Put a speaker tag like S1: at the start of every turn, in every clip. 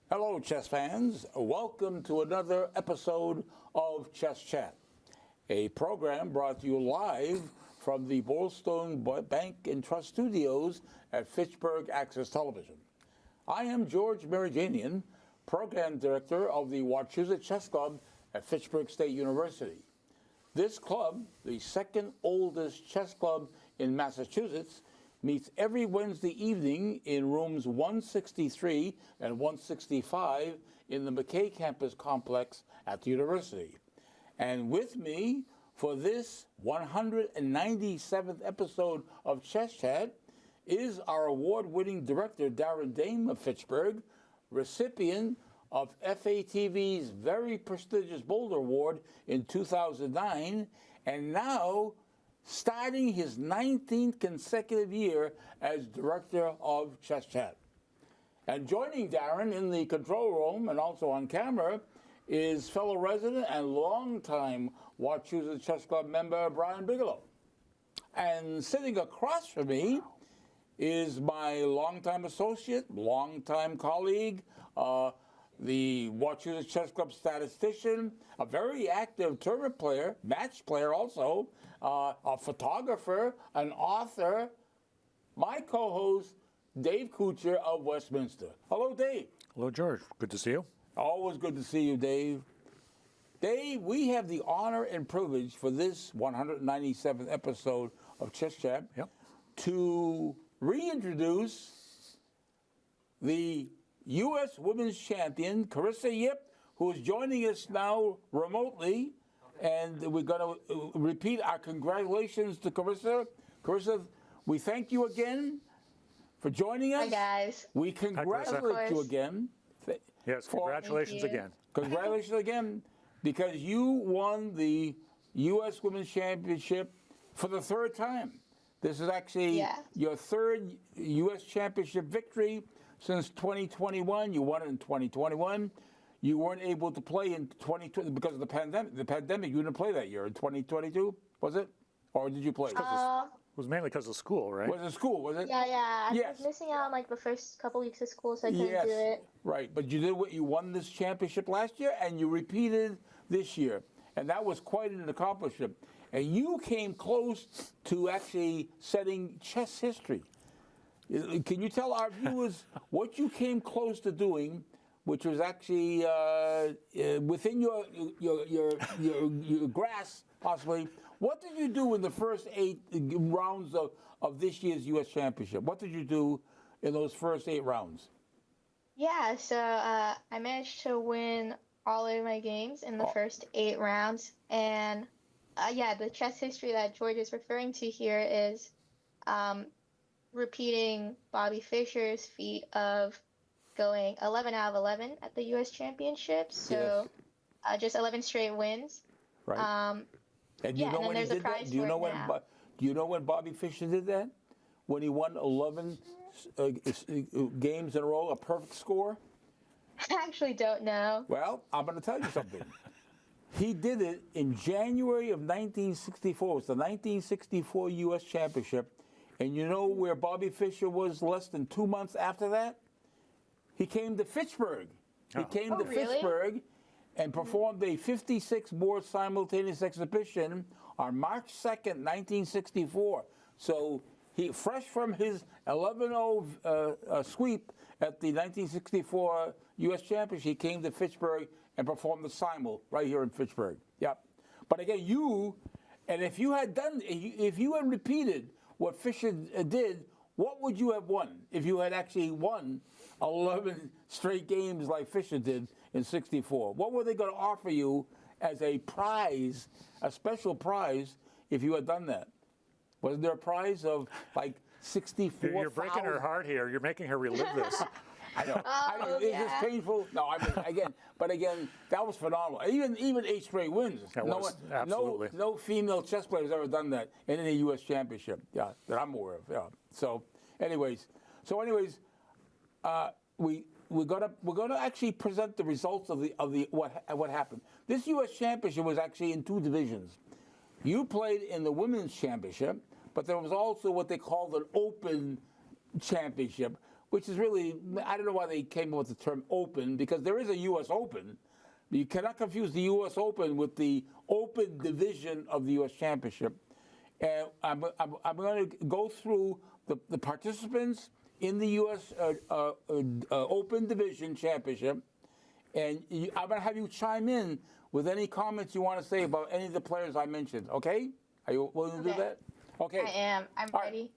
S1: Hello, chess fans. Welcome to another episode of Chess Chat, a program brought to you live from the Bullstone Bank and Trust Studios at Fitchburg Access Television. I am George Merijanian, Program Director of the Wachusett Chess Club at Fitchburg State University. This club, the second oldest chess club in Massachusetts, meets every Wednesday evening in rooms 163 and 165 in the McKay Campus complex at the university. And with me for this 197th episode of Chess Chat is our award-winning director, Darren Dame of Fitchburg, recipient of FATV's very prestigious Boulder Award in 2009, and now starting his 19th consecutive year as director of Chess Chat. And joining Darren in the control room and also on camera is fellow resident and longtime Wachusett Chess Club member Brian Bigelow. And sitting across from me is my longtime associate, longtime colleague, the Wachusett Chess Club statistician, a very active tournament player, match player also, a photographer, an author, my co-host, Dave Kuchar of Westminster. Hello, Dave.
S2: Hello, George. Good to see you.
S1: Always good to see you, Dave. Dave, we have the honor and privilege for this 197th episode of Chess Chat to reintroduce the U.S. Women's Champion, Carissa Yip, who is joining us now remotely. And we're going to repeat our congratulations to Carissa. Carissa, we thank you again for joining us.
S3: Hi, guys.
S1: We congratulate you again.
S2: Yes, congratulations again.
S1: Congratulations again, because you won the U.S. Women's Championship for the third time. This is actually your third U.S. Championship victory since 2021. You won it in 2021. You weren't able to play in 2020 because of the pandemic. The pandemic, you didn't play that year in 2022, was it? Or did you play?
S2: It was mainly because of school, right?
S1: Was it school, was it?
S3: Yeah. I was missing out on like the first couple weeks of school, so I couldn't do it.
S1: Right, but you did what you won this championship last year, and you repeated this year, and that was quite an accomplishment. And you came close to actually setting chess history. Can you tell our viewers what you came close to doing, which was actually within your grasp, possibly? What did you do in the first 8 rounds of this year's U.S. Championship? What did you do in those first 8 rounds?
S3: Yeah, so I managed to win all of my games in the first 8 rounds. And the chess history that George is referring to here is repeating Bobby Fischer's feat of going 11 out of 11 at the U.S. Championships. So just 11 straight wins.
S1: Right. And do you know when he did that? Do you know when Bobby Fischer did that? When he won 11 games in a row, a perfect score?
S3: I actually don't know.
S1: Well, I'm going to tell you something. He did it in January of 1964. It was the 1964 U.S. Championship. And you know where Bobby Fischer was less than 2 months after that? He came to Fitchburg. He came to Fitchburg and performed a 56-board simultaneous exhibition on March 2nd, 1964. So he, fresh from his 11-0 sweep at the 1964 U.S. Championship, he came to Fitchburg and performed the simul right here in Fitchburg. Yep. But again, if you had repeated what Fischer did, what would you have won if you had actually won 11 straight games like Fischer did in 64? What were they going to offer you as a prize, a special prize, if you had done that? Wasn't there a prize of like 64?
S2: You're breaking her heart here. You're making her relive this.
S1: I know. It's just painful. No, I mean, again, that was phenomenal. Even 8 straight wins.
S2: Absolutely.
S1: No female chess player has ever done that in any U.S. championship. Yeah, that I'm aware of. Yeah. So, anyways, we're gonna actually present the results of what happened. This U.S. championship was actually in 2 divisions. You played in the women's championship, but there was also what they called an open championship, which is really, I don't know why they came up with the term open, because there is a U.S. Open. You cannot confuse the U.S. Open with the open division of the U.S. Championship. And I'm going to go through the participants in the U.S. Open Division Championship, and I'm going to have you chime in with any comments you want to say about any of the players I mentioned, okay? Are you willing to do that? Okay.
S3: I am. I'm ready.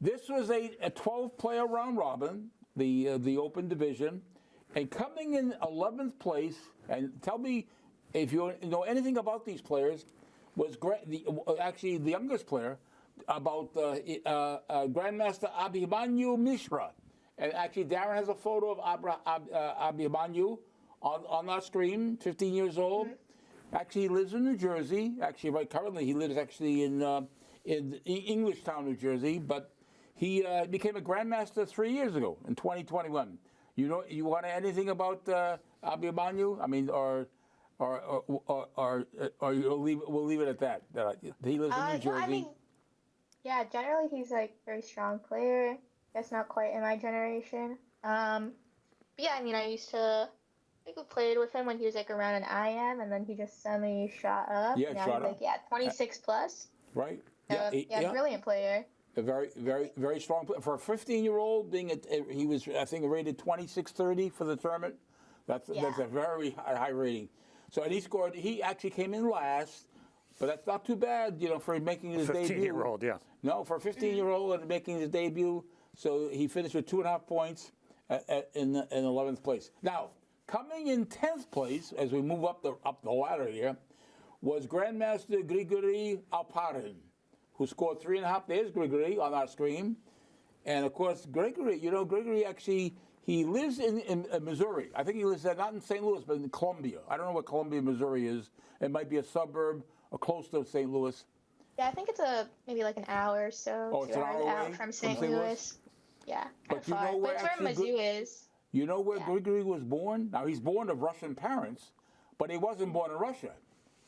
S1: This was a 12-player round robin, the Open Division, and coming in 11th place, and tell me if you know anything about these players, was actually the youngest player, about Grandmaster Abhimanyu Mishra. And actually, Darren has a photo of Abhimanyu on our screen, 15 years old. Mm-hmm. Actually, he lives in New Jersey. Actually, right currently, he lives actually in Englishtown, New Jersey. But he became a Grandmaster 3 years ago, in 2021. You know, you want anything about Abhimanyu? I mean, or we'll leave it at that. He lives in New Jersey.
S3: Well, I mean, yeah, generally he's like a very strong player. That's not quite in my generation. But yeah, I mean, I think we played with him when he was like around an IM, and then he just suddenly shot up.
S1: Yeah,
S3: now
S1: shot
S3: he's
S1: up.
S3: like 26 plus.
S1: Right.
S3: Yeah, brilliant player.
S1: A very strong player. For a 15-year-old, he was, I think, rated 2630 for the tournament. That's a very high rating. So, and he actually came in last, but that's not too bad, you know, for making his debut.
S2: 15-year-old, yeah.
S1: No, for a 15-year-old and making his debut. So he finished with 2.5 points in 11th place. Now, coming in 10th place, as we move up the ladder here, was Grandmaster Grigory Alparin, who scored 3.5. There's Grigory on our screen. And, of course, Grigory actually, he lives in Missouri. I think he lives there, not in St. Louis, but in Columbia. I don't know what Columbia, Missouri is. It might be a suburb or close to St. Louis.
S3: Yeah, I think it's maybe like an hour or so.
S1: Oh, it's an hour
S3: out
S1: away
S3: from St. Louis. Yeah,
S1: but you
S3: far.
S1: know where
S3: That's where Mizzou is.
S1: You know where Grigory was born? Now, he's born of Russian parents, but he wasn't born in Russia.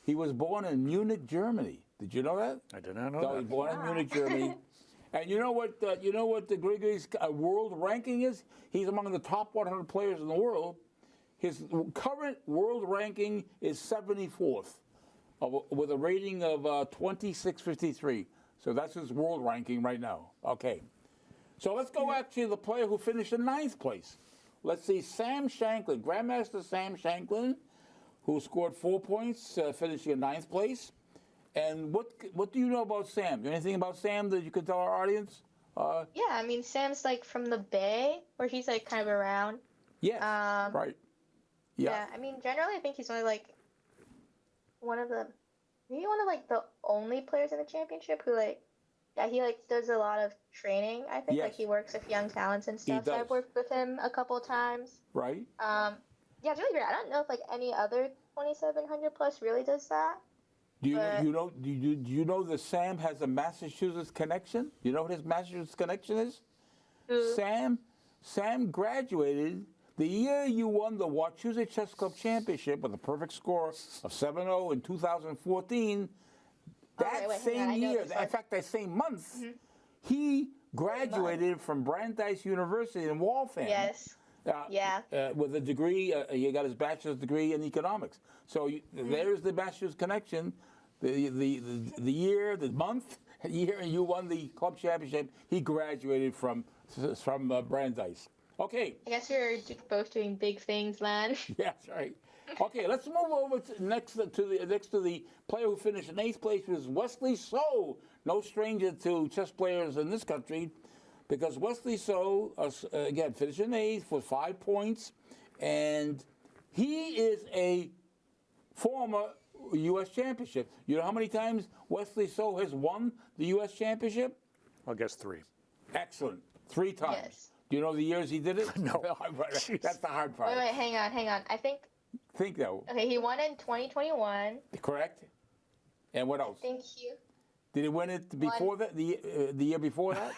S1: He was born in Munich, Germany. Did you know that?
S2: I did not know
S1: that.
S2: that.
S1: He was born in Munich, Germany. And you know what the Grigory's world ranking is? He's among the top 100 players in the world. His current world ranking is 74th, with a rating of 2653. So that's his world ranking right now. Okay. So let's go actually to the player who finished in 9th place. Let's see, Sam Shanklin, Grandmaster Sam Shanklin, who scored 4 points, finishing in 9th place. And what do you know about Sam? Anything about Sam that you could tell our audience?
S3: Yeah, I mean, Sam's like from the Bay, where he's like kind of around.
S1: Yes, right.
S3: Yeah, I mean, generally, I think he's only like one of the only players in the championship who he does a lot of training. I think he works with young talents and stuff. So I've worked with him a couple of times.
S1: Right.
S3: Yeah, it's really great. I don't know if any other 2700 plus really does that.
S1: Do you know that Sam has a Massachusetts connection? You know what his Massachusetts connection is? Sam graduated the year you won the Wachusett Chess Club Championship with a perfect score of 7-0 in 2014. That same year, in fact, that same month, he graduated from Brandeis University in Waltham.
S3: Yes.
S1: With a degree, he got his bachelor's degree in economics. So there's the Massachusetts connection. The year, the month, year you won the club championship, he graduated from Brandeis. Okay.
S3: I guess you're both doing big things, man.
S1: Yeah, that's right. Okay, let's move over next to the player who finished in 8th place, was Wesley So. No stranger to chess players in this country, because Wesley So, again, finished in 8th with 5 points, and he is a former U.S. championship. You know how many times Wesley So has won the U.S. championship?
S2: I'll guess 3.
S1: Excellent. 3 times.
S3: Yes.
S1: Do you know the years he did it?
S2: No.
S1: That's the hard part.
S3: Wait, hang on. I think
S1: though.
S3: Okay, he won in 2021.
S1: Correct. And what else?
S3: Thank you.
S1: Did he win it before that? The year before that?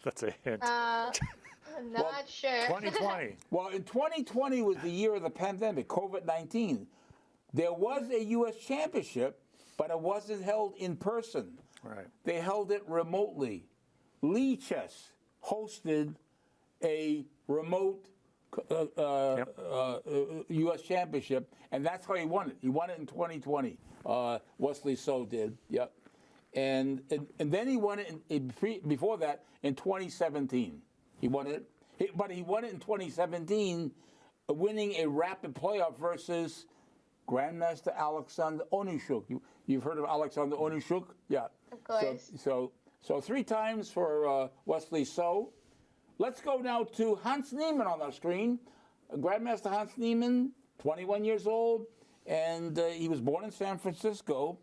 S2: That's a hint.
S3: Not sure.
S2: 2020.
S1: Well, in 2020 was the year of the pandemic, COVID-19. There was a U.S. championship, but it wasn't held in person.
S2: Right.
S1: They held it remotely. Lee Chess hosted a remote U.S. championship, and that's how he won it. He won it in 2020. Wesley So did, yep. And then he won it before that in 2017. He won it, but he won it in 2017, winning a rapid playoff versus Grandmaster Alexander Onishuk. You've heard of Alexander Onishuk? Yeah.
S3: Of course.
S1: So 3 times for Wesley So. Let's go now to Hans Niemann on our screen. Grandmaster Hans Niemann, 21 years old, and he was born in San Francisco.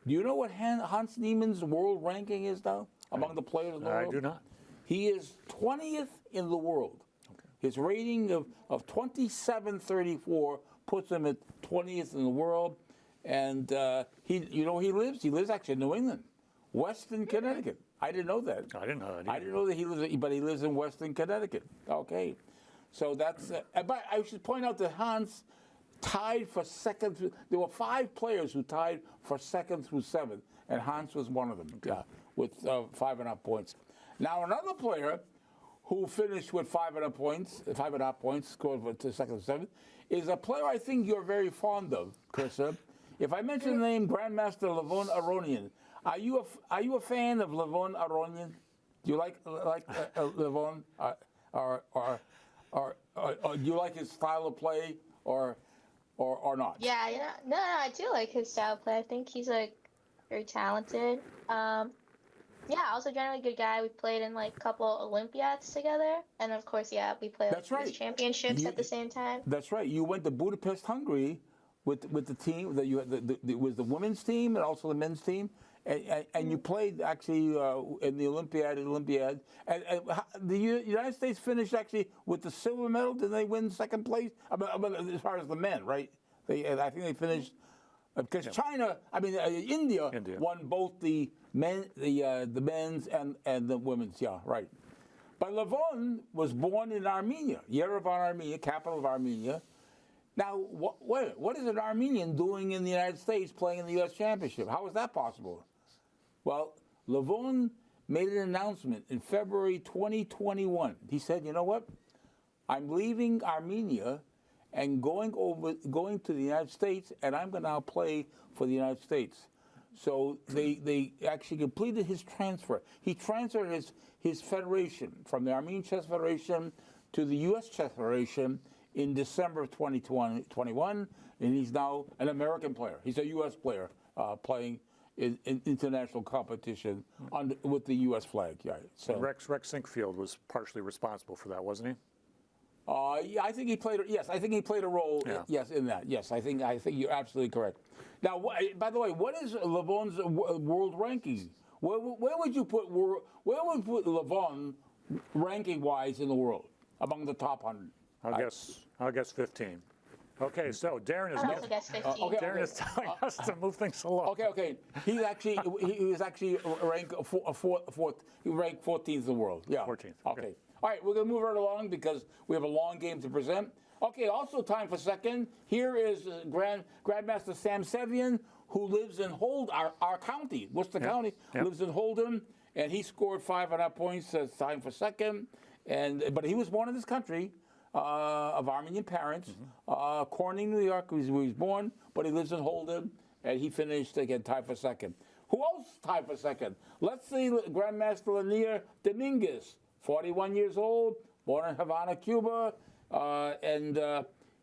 S1: Do you know what Hans Niemann's world ranking is now among the players in the world?
S2: I do not.
S1: He is 20th in the world. Okay. His rating of 2734 puts him at 20th in the world. And you know where he lives? He lives actually in New England, Weston, Connecticut. I didn't know that.
S2: I didn't know that either.
S1: I didn't know that he lives, but he lives in Weston, Connecticut. Okay. So that's, but I should point out that Hans tied for second. There were 5 players who tied for second through 7th, and Hans was one of them. Okay. Yeah, with 5.5 points. Now another player who finished with 5.5 points, scored for second to 7th, is a player I think you're very fond of, Carissa. If I mention the name Grandmaster Levon Aronian, are you a fan of Levon Aronian? Do you like Levon, or do you like his style of play, or not?
S3: Yeah, no, I do like his style of play. I think he's like very talented. Yeah, also generally good guy. We played in like a couple Olympiads together, and of course, yeah, we played like, championships at the same time.
S1: That's right. You went to Budapest, Hungary, with the team that you had. Was the women's team and also the men's team, and you played actually in the Olympiad. And the United States finished actually with the silver medal. Did they win second place? I mean, as far as the men, right? I think they finished. Because China, India won both the men's and the women's. Yeah, right. But Levon was born in Armenia, Yerevan, Armenia, capital of Armenia. Now, what is an Armenian doing in the United States playing in the U.S. Championship? How is that possible? Well, Levon made an announcement in February 2021. He said, "You know what? I'm leaving Armenia and going to the United States, and I'm going to now play for the United States." So they actually completed his transfer. He transferred his federation from the Armenian Chess Federation to the U.S. Chess Federation in December of 2021, and he's now an American player. He's a U.S. player playing in international competition with the U.S. flag. Yeah. So
S2: Rex Sinkfield was partially responsible for that, wasn't he?
S1: Yeah, I think he played. Yes, I think he played a role. Yeah. Yes, in that. Yes, I think you're absolutely correct. Now, by the way, what is Levon's world ranking? Where would you put Levon ranking wise in the world among the top 100?
S2: I'll guess 15. Okay, so Darren is
S3: also guess 15.
S2: Darren is telling us to move things along.
S1: Okay. He was actually ranked he ranked 14th in the world. Yeah.
S2: 14th.
S1: Okay. All right, we're going to move right along because we have a long game to present. Okay, also time for second. Here is Grandmaster Sam Sevian, who lives in our county, Worcester County, lives in Holden, and he scored 5.5 points as time for second. But he was born in this country of Armenian parents, Corning, New York, where he was born, but he lives in Holden, and he finished, again, tied for second. Who else tied for second? Let's see Grandmaster Lanier Dominguez, 41 years old, born in Havana, Cuba, and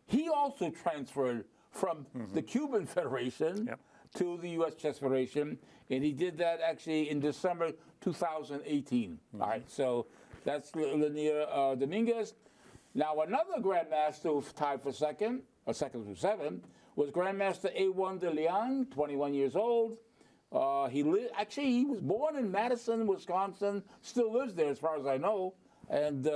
S1: he also transferred from the Cuban Federation to the U.S. Chess Federation, and he did that actually in December 2018. All right, so that's Lanier Dominguez. Now, another Grandmaster who tied for second through 7, was Grandmaster A1 de Leon, 21 years old. He was born in Madison, Wisconsin, still lives there as far as I know, and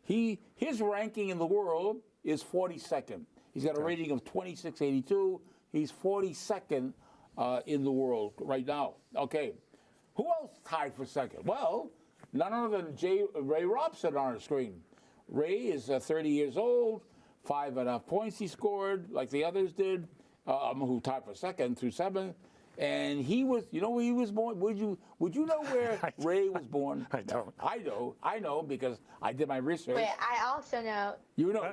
S1: his ranking in the world is 42nd. He's got a rating of 2682. He's 42nd in the world right now. Okay, who else tied for second? Well, none other than Ray Robson on our screen. Ray is 30 years old, 5.5 points he scored, like the others did, who tied for second through 7. And he was, you know where he was born? Would you know where Ray was born?
S2: I don't.
S1: I know because I did my research.
S3: Wait, I also know.
S1: You know.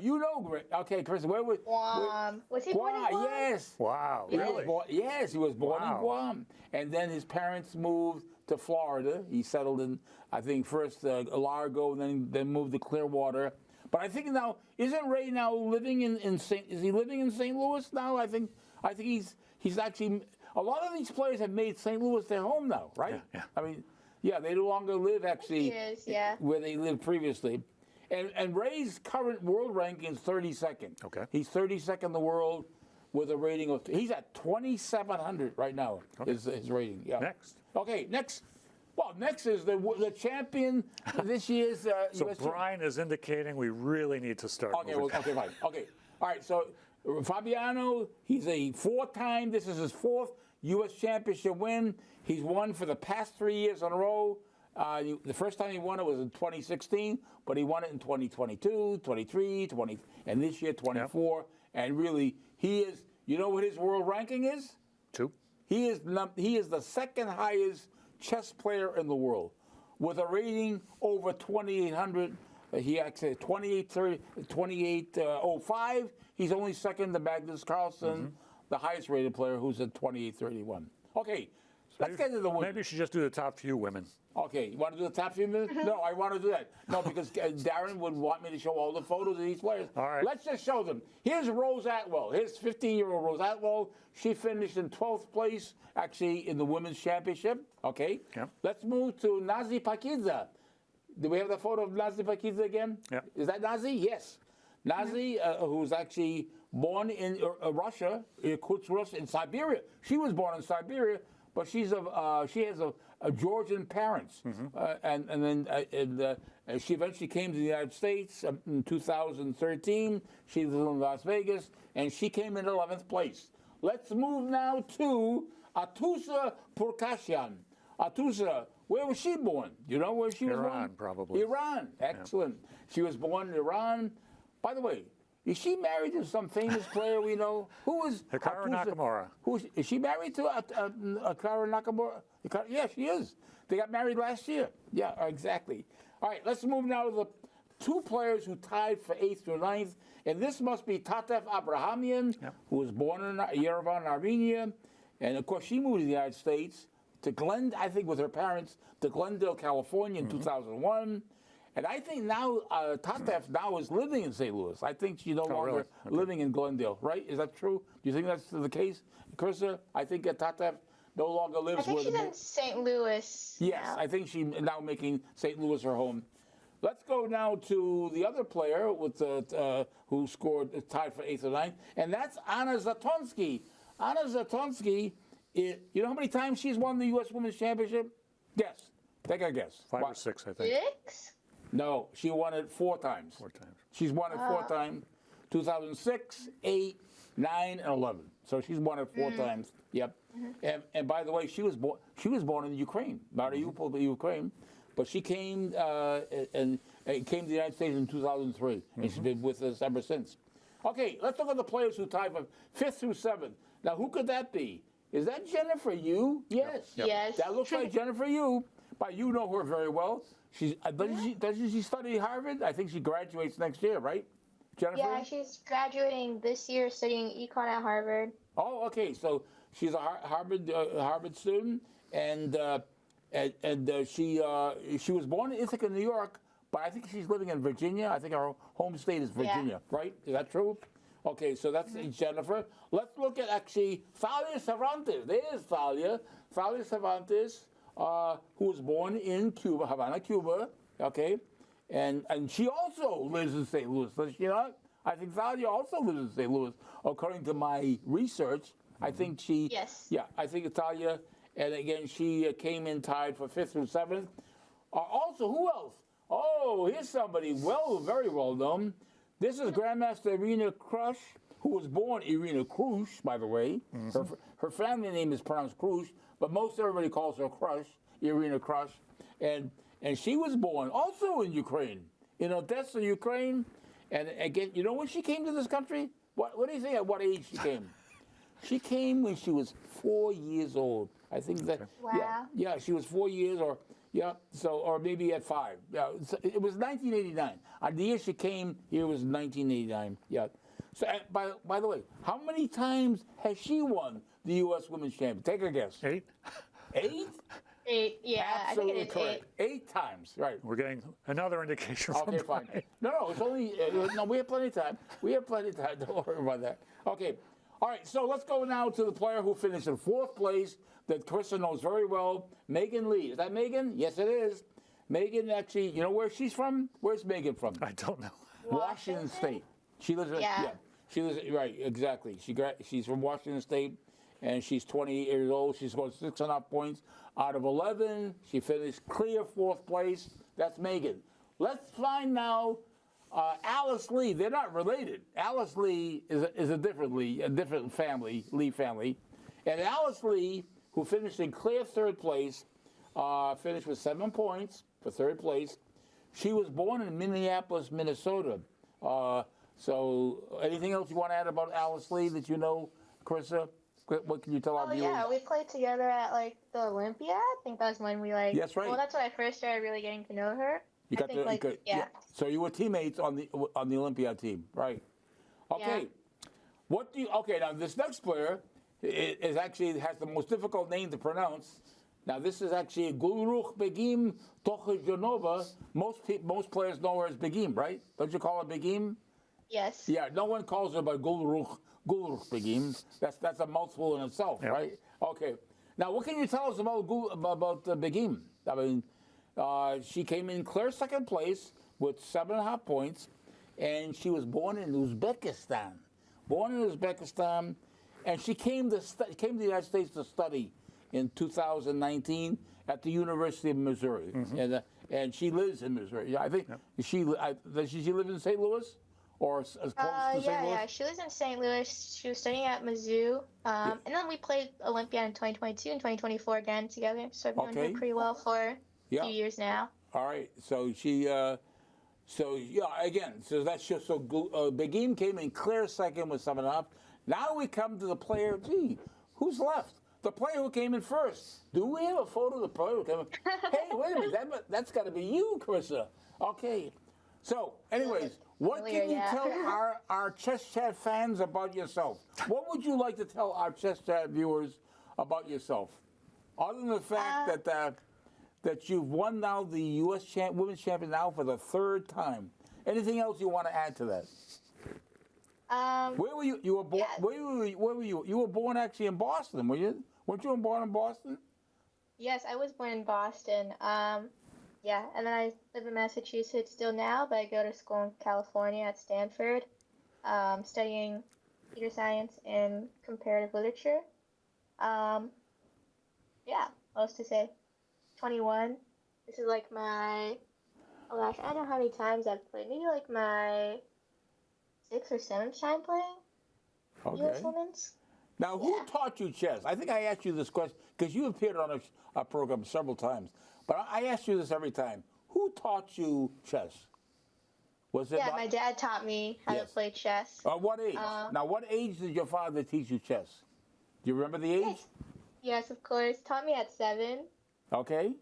S1: Okay, Chris, where was?
S3: Guam. Was he born in Guam?
S1: Yes.
S2: Wow,
S1: He was
S2: really?
S1: yes, he was born in
S2: Wow.
S1: Guam, and then his parents moved to Florida. He settled in, I think, first Largo, and then moved to Clearwater. But I think now, isn't Ray now living in St. Is he living in St. Louis now? I think he's actually. A lot of these players have made St. Louis their home now, right?
S2: Yeah.
S1: I mean, yeah, they no longer live actually
S3: He is, yeah.
S1: where they lived previously. And Ray's current world ranking is 32nd.
S2: Okay.
S1: He's 32nd in the world with a rating of. He's at 2,700 right now.
S2: Okay.
S1: Is his rating? Yeah.
S2: Next.
S1: Okay. Next. Well, next is the champion this year's.
S2: So
S1: US
S2: Brian is indicating we really need to start.
S1: Okay.
S2: moving.
S1: Well, okay. Fine. Okay. All right. So Fabiano, he's a four-time. This is his fourth U.S. championship win. He's won for the past 3 years in a row. The first time he won it was in 2016, but he won it in 2022, 23, 20, and this year 24. And really, he is. You know what his world ranking is?
S2: 2.
S1: He is the second highest chess player in the world, with a rating over 2,800. He actually 2805. He's only second to Magnus Carlsen, the highest rated player, who's at 2831. Okay, let's get to the women.
S2: Maybe you should just do the top few women.
S1: Okay, you want to do the top few minutes? No, I want to do that. No, because Darren would want me to show all the photos of these players.
S2: All right.
S1: Let's just show them. Here's Rose Atwell. Here's 15-year-old Rose Atwell. She finished in 12th place, actually, in the women's championship. Okay.
S2: Yep.
S1: Let's move to Nazi Pakidze. Do we have the photo of Nazi Pakidze again?
S2: Yep.
S1: Is that Nazi? Yes. Nazi, who's actually born in Russia, Irkutsk, in Siberia. She was born in Siberia, but she has a Georgian parents, and then she eventually came to the United States in 2013. She lives in Las Vegas, and she came in 11th place. Let's move now to Atusa Purkasyan. Atusa, where was she born? You know where she was born?
S2: Iran, probably.
S1: Iran, excellent. She was born in Iran. By the way, is she married to some famous player we know? Who is
S2: Hikaru Nakamura.
S1: Is she married to Hikaru Nakamura? Yeah, she is. They got married last year. Yeah, exactly. All right, let's move now to the two players who tied for 8th through 9th. And this must be Tatev Abrahamyan, who was born in Yerevan, Armenia. And, of course, she moved to the United States, to I think with her parents, to Glendale, California in 2001. And I think now Tatev now is living in St. Louis. I think she's no longer living in Glendale, right? Is that true? Do you think that's the case, Carissa? I think Tatev no longer lives
S3: I think she's in St. Louis.
S1: Yes,
S3: now.
S1: I think she's now making St. Louis her home. Let's go now to the other player with who scored tied for 8th or 9th, and that's Anna Zatonsky. Anna Zatonsky, you know how many times she's won the U.S. Women's Championship? Guess. Take a guess.
S2: 5 or 6, I think.
S3: 6?
S1: No, she won it 4 times.
S2: 4 times.
S1: She's won it 4 times. 2006, 8, 9, and 11. So she's won it 4 times. Yep. And by the way, she was born in Ukraine, Mariupol, Ukraine, but she came and came to the United States in 2003, and she's been with us ever since. Okay, let's look at the players who tied from 5th through 7th. Now, who could that be? Is that Jennifer Yu? Yes.
S2: Yep.
S3: Yes.
S1: That looks like Jennifer Yu. But you know her very well. She's doesn't she study Harvard? I think she graduates next year, right, Jennifer?
S3: Yeah, she's graduating this year, studying econ at Harvard.
S1: Oh, okay. So she's a Harvard student, and she was born in Ithaca, New York, but I think she's living in Virginia. I think her home state is Virginia, right? Is that true? Okay, so that's Jennifer. Let's look at actually Thalia Cervantes. There's Thalia. Thalia Cervantes, who was born in Cuba, Havana, Cuba. Okay, and she also lives in St. Louis. Does she not? I think Thalia also lives in St. Louis, according to my research. I think she.
S3: Yes.
S1: Yeah, I think Thalia, and again she came in tied for 5th through 7th. Also, who else? Oh, here's somebody very well known. This is Grandmaster Irina Krush, who was born Irina Krush, by the way. Her family name is pronounced Krush, but most everybody calls her Krush, Irina Krush. And she was born also in Ukraine, in Odessa, Ukraine. And again, you know when she came to this country? What do you think at what age she came? She came when she was 4 years old. I think that.
S3: Wow.
S1: Yeah, she was 4 years, or or maybe at 5. Yeah, so it was 1989. The year she came here was 1989. Yeah. So, by the way, how many times has she won the U.S. Women's Championship? Take a guess.
S2: 8?
S1: 8?
S3: 8, yeah.
S1: Absolutely
S3: I think it is
S1: correct. 8 times, right?
S2: We're getting another indication from
S1: Okay, fine.
S2: Brian.
S1: No, it's only, no, we have plenty of time. We have plenty of time. Don't worry about that. Okay. All right, so let's go now to the player who finished in 4th place that Carissa knows very well, Megan Lee. Is that Megan? Yes, it is. Megan, actually, you know where she's from? Where's Megan from?
S2: I don't know.
S1: Washington State. She lives in,
S3: Yeah.
S1: She lives, right, exactly. She's from Washington State, and she's 28 years old. She scored 6.5 points out of 11. She finished clear 4th place. That's Megan. Let's find now Alice Lee. They're not related. Alice Lee is a different family, Lee family. And Alice Lee, who finished in clear 3rd place, finished with 7 points for 3rd place. She was born in Minneapolis, Minnesota. So anything else you want to add about Alice Lee that you know, Carissa? What can you tell our viewers?
S3: Yeah, we played together at like the Olympia. I think that's when we like.
S1: That's right.
S3: Well, that's when I first started really getting to know her.
S1: You got
S3: Yeah.
S1: So you were teammates on the Olympia team, right? Okay.
S3: Yeah.
S1: What do you? Okay, now this next player is actually has the most difficult name to pronounce. Now this is actually Gulruch Begim Tochajonova. Most players know her as Begim, right? Don't you call her Begim?
S3: Yes.
S1: Yeah. No one calls her by Gulruch Begim. That's a mouthful in itself,
S2: Yep.
S1: right? Okay. Now what can you tell us about Begim? I mean. She came in clear 2nd place with 7.5 points, and she was born in Uzbekistan. And she came to the United States to study in 2019 at the University of Missouri, and she lives in Missouri. I think does she live in St. Louis or as close to St. Louis?
S3: Yeah. She lives in St. Louis. She was studying at Mizzou, and then we played Olympia in 2022 and 2024 again together. So I've known her pretty well for few years now.
S1: All right. So she, so that's just so. Begim came in clear 2nd with 7.5. Now we come to the player. Gee, who's left? The player who came in 1st. Do we have a photo of the player who came in? Hey, wait a minute. That's got to be you, Carissa. Okay. So, anyways, what can you tell our Chess Chat fans about yourself? What would you like to tell our Chess Chat viewers about yourself, other than the fact that you've won now the U.S. Women's Champion now for the 3rd time? Anything else you want to add to that? Where were you? You were born. Yeah. Where were you? You were born actually in Boston, were you? Weren't you born in Boston?
S3: Yes, I was born in Boston. Yeah, and then I live in Massachusetts still now, but I go to school in California at Stanford, studying computer science and comparative literature. Yeah, what else to say? 21. This is like my, oh gosh, I don't know how many times I've played. Maybe like my 6th or 7th time playing U.S. Women's.
S1: Now, who taught you chess? I think I asked you this question because you appeared on a program several times, but I ask you this every time. Who taught you chess? Was it?
S3: Yeah, my dad taught me how to play chess.
S1: What age? Now, what age did your father teach you chess? Do you remember the age?
S3: Yes, of course. Taught me at 7.
S1: Okay,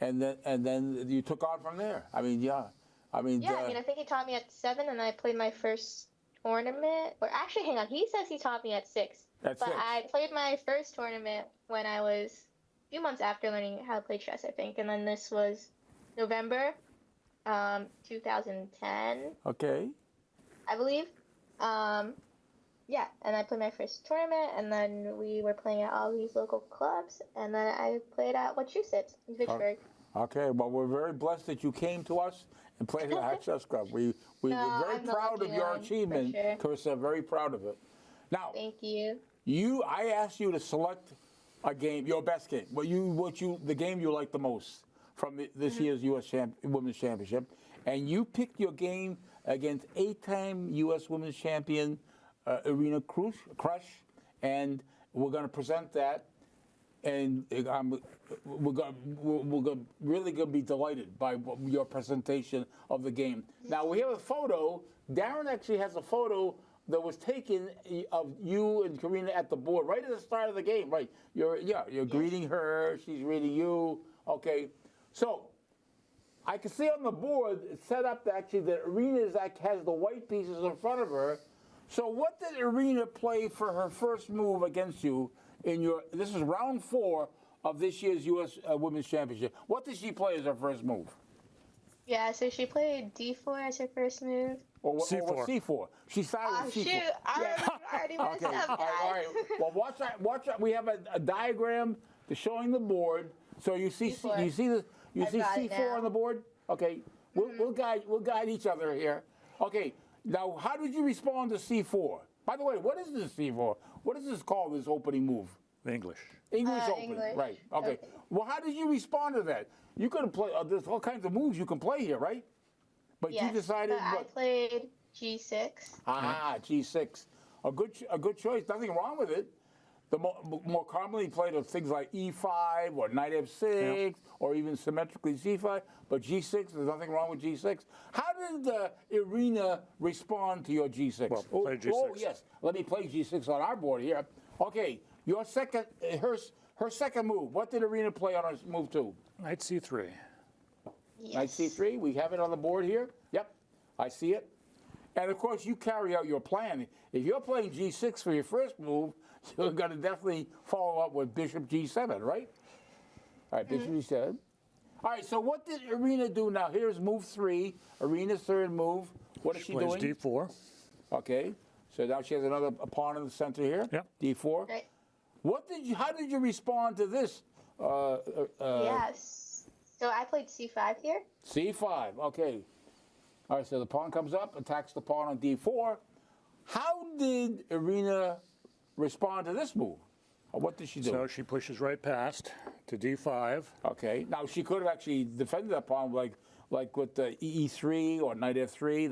S1: and then you took on from there. I mean, I think
S3: he taught me at 7, and I played my first tournament. Or actually, hang on, he says he taught me at 6. But I played my first tournament when I was a few months after learning how to play chess, I think, and then this was November, 2010.
S1: Okay. I
S3: believe. Yeah, and I played my first tournament, and then we were playing at all these local clubs, and then I played at Wachusett in Vicksburg.
S1: Okay, well, we're very blessed that you came to us and played at our chess club. We're very proud of your achievement, Carissa, very proud of it. Now,
S3: thank you.
S1: I asked you to select a game, your best game, the game you like the most from this year's U.S. Women's Championship, and you picked your game against 8-time U.S. Women's Champion Irina Krush, and we're going to present that, and we're really going to be delighted by your presentation of the game. Now, we have a photo. Darren actually has a photo that was taken of you and Karina at the board right at the start of the game, right? You're greeting her, she's greeting you. Okay, so I can see on the board it's set up that actually that Irina has the white pieces in front of her. So what did Irina play for her first move against you in your? This is round 4 of this year's U.S. Women's Championship. What did she play as her first move?
S3: Yeah, so she played D4 as her first move.
S1: Or
S2: C4.
S1: C4. She started with C4.
S3: Shoot, I already messed
S1: Okay.
S3: up,
S1: All
S3: guys.
S1: right. Well, watch that. We have a diagram showing the board. So you see
S3: C4.
S1: you see
S3: got it
S1: C4
S3: now.
S1: on the board. Okay. We'll guide each other here. Okay. Now, how did you respond to C4? By the way, what is this C4? What is this called? This opening move?
S2: English.
S1: English opening.
S3: English.
S1: Right. Okay. Well, how did you respond to that? You could have played. There's all kinds of moves you can play here, right? But
S3: Yes,
S1: you decided
S3: but I
S1: what?
S3: played G6.
S1: G6. A good choice. Nothing wrong with it. The more commonly played are things like E5 or Knight F6 or even symmetrically C5. But G6, there's nothing wrong with G6. How did Irina respond to your G6?
S2: Well, play G6.
S1: Oh, yes. Let me play G6 on our board here. Okay, your second, her second move. What did Irina play on her move 2?
S2: Knight C3.
S3: Yes.
S1: Knight C3, we have it on the board here. Yep, I see it. And of course, you carry out your plan. If you're playing G6 for your first move, you're going to definitely follow up with Bishop G7, right? All right, Bishop G7. All right, so what did Irina do now? Here's move 3, Irina's third move. What is she
S2: Plays
S1: doing?
S2: D4.
S1: Okay, so now she has another pawn in the center here.
S2: Yep.
S1: D4.
S3: Right.
S1: How did you respond to this?
S3: Yes. So I played C5 here.
S1: C5, okay. All right, so the pawn comes up, attacks the pawn on D4. How did Irina respond to this move? Or what did she do?
S2: So she pushes right past to D5.
S1: Okay, now she could have actually defended that pawn like with the E3 or Knight F3.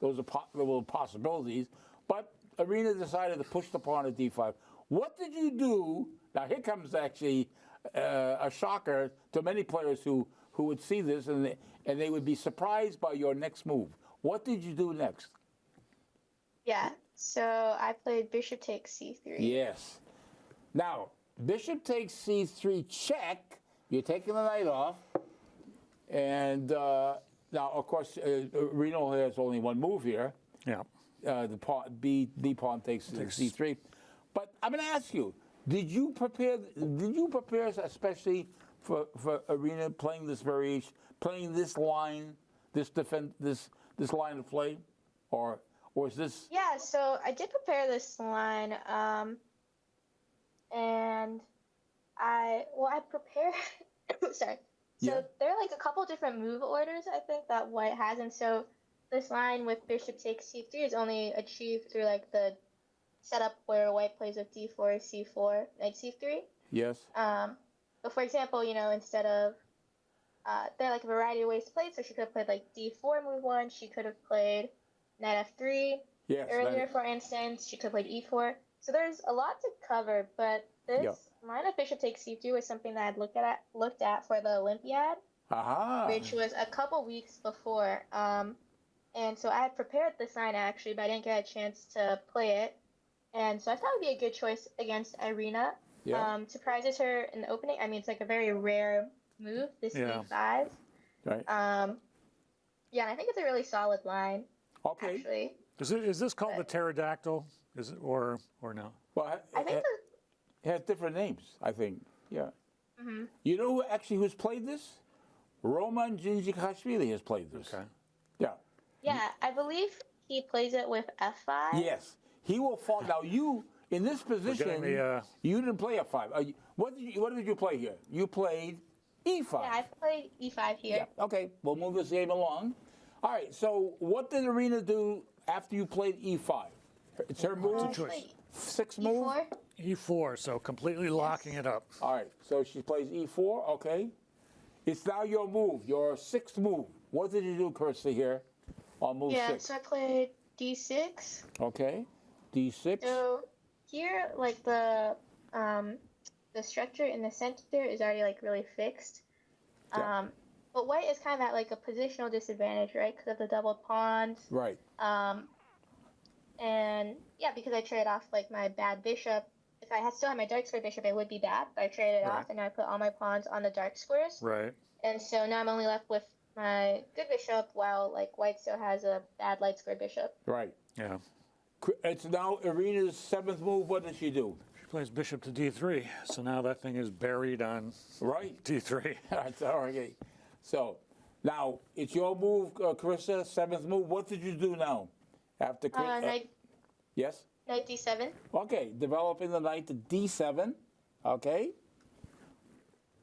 S1: Those are possibilities. But Irina decided to push the pawn to D5. What did you do? Now here comes actually a shocker to many players who would see this and they would be surprised by your next move. What did you do next?
S3: Yeah. So I played Bishop takes C3.
S1: Yes. Now, Bishop takes C3 check. You're taking the knight off. And now, of course, Reno has only one move here.
S2: Yeah.
S1: The pawn takes C3. But I'm going to ask you, did you prepare especially for Irina playing this variation, playing this line, this line of play, or is this?
S3: Yeah, so I did prepare this line, and I prepared. Sorry. So
S1: Yeah.
S3: there are like a couple different move orders I think that White has, and so this line with Bishop takes C3 is only achieved through like the setup where White plays with D4, C4, Knight C3.
S1: Yes.
S3: But for example, instead of there are like a variety of ways to play it. So she could have played like D4 move 1. She could have played Knight F3
S1: Yes.
S3: earlier, for instance. She could have played E4. So there's a lot to cover. But this line of Bishop takes C3 was something that I'd looked at for the Olympiad, which was a couple weeks before. And so I had prepared this line actually, but I didn't get a chance to play it. And so I thought it would be a good choice against Irina.
S1: Yeah.
S3: Surprises her in the opening. I mean, it's like a very rare move, this E5.
S1: Right.
S3: Yeah, and I think it's a really solid line,
S1: Okay.
S3: actually.
S2: Is this called the pterodactyl? Is it or no?
S1: Well,
S3: I think
S1: it has different names, I think. Yeah.
S3: Mm-hmm.
S1: You know who's played this? Roman Djindjikhashvili has played this.
S2: Okay.
S1: Yeah.
S3: yeah, I believe he plays it with F5.
S1: Yes. He will fall. Now, you, in this position, you didn't play F5. What did you play here? You played E5.
S3: Yeah, I played E5 here.
S1: Yeah. Okay, we'll move this game along. All right, so what did Irina do after you played E5? It's her move?
S2: choice.
S1: Sixth move?
S3: E4.
S2: E4, so completely locking it up.
S1: All right, so she plays E4, okay. It's now your move, your sixth move. What did you do, Carissa, here on move 6?
S3: Yeah, so I played D6.
S1: Okay, D6.
S3: So here, like the structure in the center is already like really fixed.
S1: Yeah.
S3: But White is kind of at like a positional disadvantage, right? Because of the double pawns.
S1: Right.
S3: And yeah, because I traded off like my bad bishop. If I still had my dark square bishop, it would be bad. But I traded it
S2: Right.
S3: off, and now I put all my pawns on the dark squares.
S2: Right.
S3: And so now I'm only left with my good bishop, while like white still has a bad light square bishop.
S1: Right.
S2: Yeah.
S1: It's now Irina's 7th move. What does she do?
S2: She plays bishop to d3, so now that thing is buried on
S1: Right.
S2: d3.
S1: That's all right. So now it's your move, Carissa. 7th move. What did you do now? After
S3: Knight
S1: yes.
S3: Knight d7.
S1: Okay, developing the knight to d7. Okay.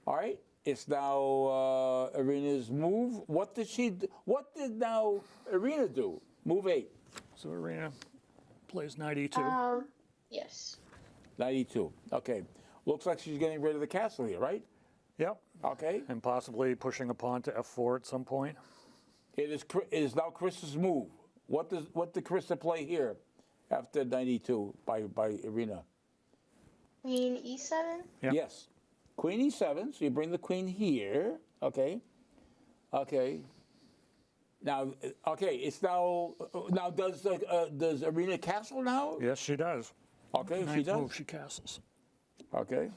S1: All right. It's now Irina's move. What did she do? What did now Irina do? Move 8.
S2: So Irina plays knight e2.
S3: Yes.
S1: Knight e2. Okay. Looks like she's getting rid of the castle here, right?
S2: Yep.
S1: Okay.
S2: And possibly pushing a pawn to f4 at some point.
S1: It is now Chris's move. What did Carissa play here after knight e2 by Irina?
S3: Queen e7.
S2: Yep.
S1: Yes. Queen e7, so you bring the queen here. Okay. Okay. Now, okay, it's now does Irina castle now?
S2: Yes, she does.
S1: Okay, she
S2: Ninth
S1: does.
S2: move, she castles.
S1: Okay.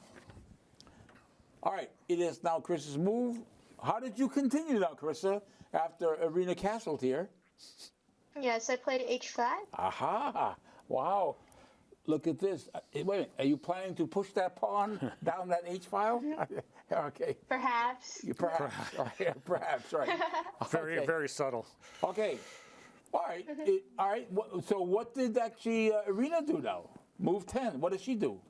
S1: All right, it is now Chris's move. How did you continue now, Carissa, after Irina castled here?
S3: Yes, I played h5.
S1: Aha! Wow. Look at this. Wait a minute. Are you planning to push that pawn down that H file? Okay.
S3: Perhaps.
S1: Perhaps. Perhaps. Right.
S2: Very,
S1: Okay.
S2: very subtle.
S1: Okay. All right. All right. So what did actually Irina do now? Move 10. What does she do?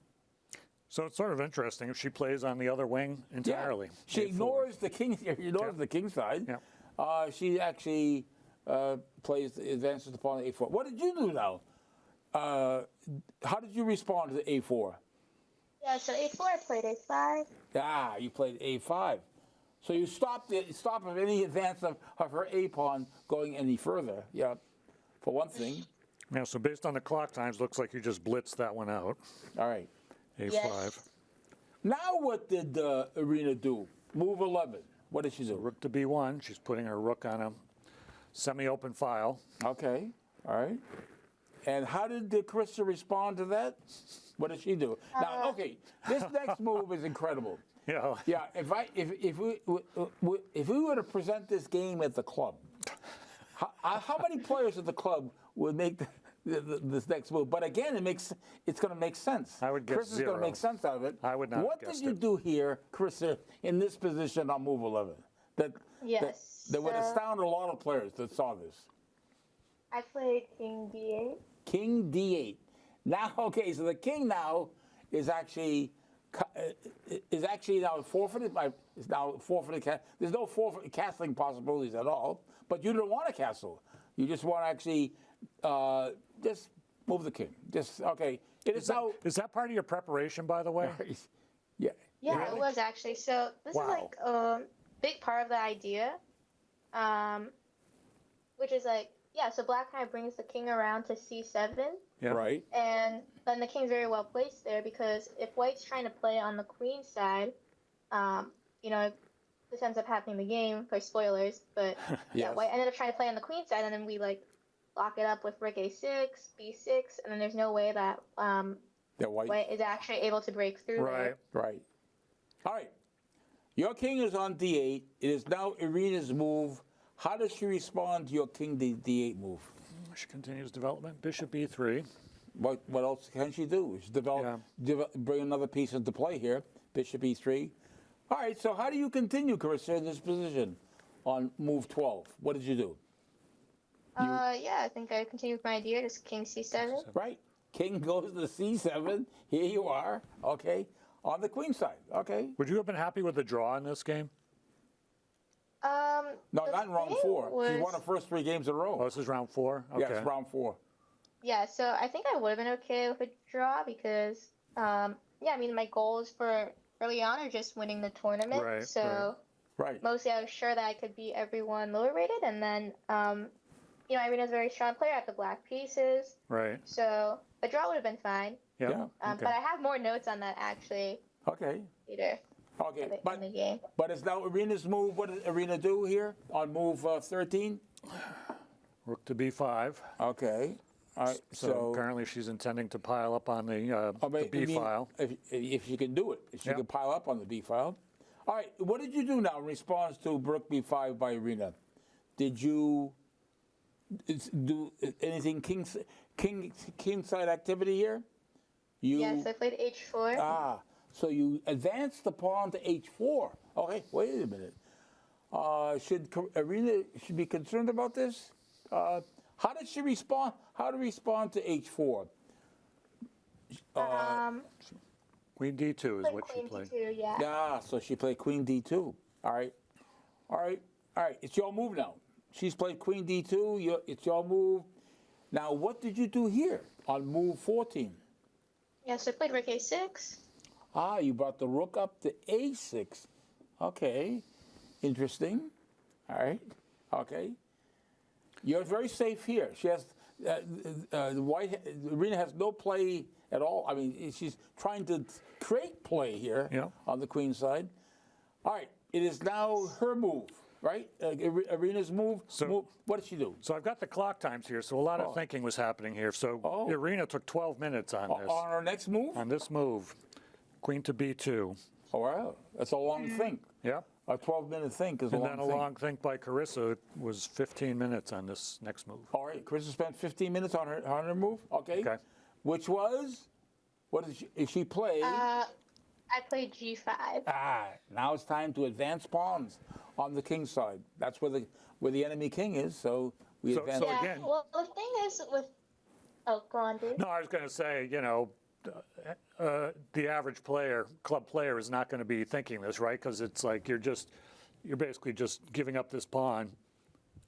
S2: So it's sort of interesting if she plays on the other wing entirely.
S1: Yeah. She
S2: A4.
S1: ignores the king. Ignores the king side.
S2: Yeah.
S1: She actually advances the pawn to A4. What did you do now? How did you respond to A4?
S3: Yeah, so a4, I played a5.
S1: Ah, you played A5. So you stopped any advance of her A pawn going any further. Yeah, for one thing.
S2: Yeah, so based on the clock times, looks like you just blitzed that one out.
S1: All right.
S2: A5.
S3: Yes.
S1: Now what did Irina do? Move 11. What did she do?
S2: Rook to b1. She's putting her rook on a semi-open file.
S1: Okay. All right. And how did Carissa respond to that? What did she do? Now, okay, this next move is incredible.
S2: Yeah.
S1: Yeah, if we were to present this game at the club, how many players at the club would make this next move? But again, it's going to make sense.
S2: I would guess
S1: Chris is going to
S2: 0.
S1: make sense out of it.
S2: I would not
S1: What
S2: have guessed
S1: did you
S2: it.
S1: do here, Carissa, in this position on move 11? That would astound a lot of players that saw this.
S3: I played king d8.
S1: King d8. Now, okay, so the king now is actually now forfeited. Is now forfeited. There's no castling possibilities at all. But you don't want to castle. You just want to actually just move the king. Just okay.
S2: Is that part of your preparation, by the way?
S1: Yeah.
S3: Yeah,
S1: Really?
S3: it was actually. So this is like a big part of the idea, which is like, yeah, so black kind of brings the king around to c7.
S2: Yeah.
S1: Right.
S3: And then the king's very well placed there, because if white's trying to play on the queen side, this ends up happening in the game, for spoilers, but yeah, white ended up trying to play on the queen side, and then we like lock it up with rook a6, b6, and then there's no way that white is actually able to break through there.
S1: Right. All right. Your king is on d8. It is now Irina's move. How does she respond to your king d8 move?
S2: She continues development. Bishop e3.
S1: What else can she do? She bring another piece into play here. Bishop e3. All right, so how do you continue, Carissa, in this position on move 12? What did you do?
S3: Yeah, I think I continue with my idea, just king c7.
S1: Right. King goes to7. Here you are. Okay. On the queen side. Okay.
S2: Would you have been happy with the draw in this game?
S1: No, not in round 4. She won the first 3 games in a row.
S2: Oh, this is round 4? Okay.
S1: Yes, round 4.
S3: Yeah, so I think I would have been okay with a draw, because, I mean, my goals for early on are just winning the tournament.
S1: Right. Right.
S3: Mostly I was sure that I could beat everyone lower rated, and then, Irina's a very strong player at the black pieces.
S2: Right.
S3: So a draw would have been fine.
S2: Yeah.
S1: Okay.
S3: But I have more notes on that actually
S1: Okay.
S3: later
S1: Okay.
S3: in the game.
S1: But it's now Irina's move. What did Irina do here on move 13?
S2: Rook to b5.
S1: Okay. All right.
S2: So apparently she's intending to pile up on the B file.
S1: If she can do it, if she
S2: Yep.
S1: can pile up on the B file. All right. What did you do now in response to Rook B5 by Irina? Did you do anything kingside activity here?
S3: Yes, I played H4.
S1: Ah, so you advanced the pawn to H4. Okay, wait a minute. Should Irina be concerned about this? How did she respond? How to respond to H4?
S2: Queen D2 is what she
S3: Queen
S2: played.
S3: D2, yeah.
S1: Ah, so she played Queen D2. All right, all right, all right. It's your move now. She's played Queen D2. It's your move. Now, what did you do here on move 14?
S3: Yes, I played Rook A6.
S1: Ah, you brought the rook up to A6. Okay, interesting. All right, okay. You're very safe here. She has Irina has no play at all. I mean, she's trying to create play here on the queen side. All right, it is now her move, right? Irina's move. What did she do?
S2: So I've got the clock times here, so a lot of thinking was happening here. So Irina took 12 minutes on this.
S1: On her next move?
S2: On this move, queen to B2.
S1: Oh, wow. That's a long think.
S2: Yeah.
S1: A 12-minute think is a long think.
S2: And then a long think by Carissa was 15 minutes on this next move.
S1: All right, Carissa spent 15 minutes on her move. Okay. Which was, what did she play?
S3: I played G5.
S1: Ah, now it's time to advance pawns on the king side. That's where the enemy king is. So we advance.
S2: So again,
S3: well, the thing is with, oh, go on, dude.
S2: No, I was going to say, the average player, club player, is not going to be thinking this, right? Because it's like you're basically just giving up this pawn.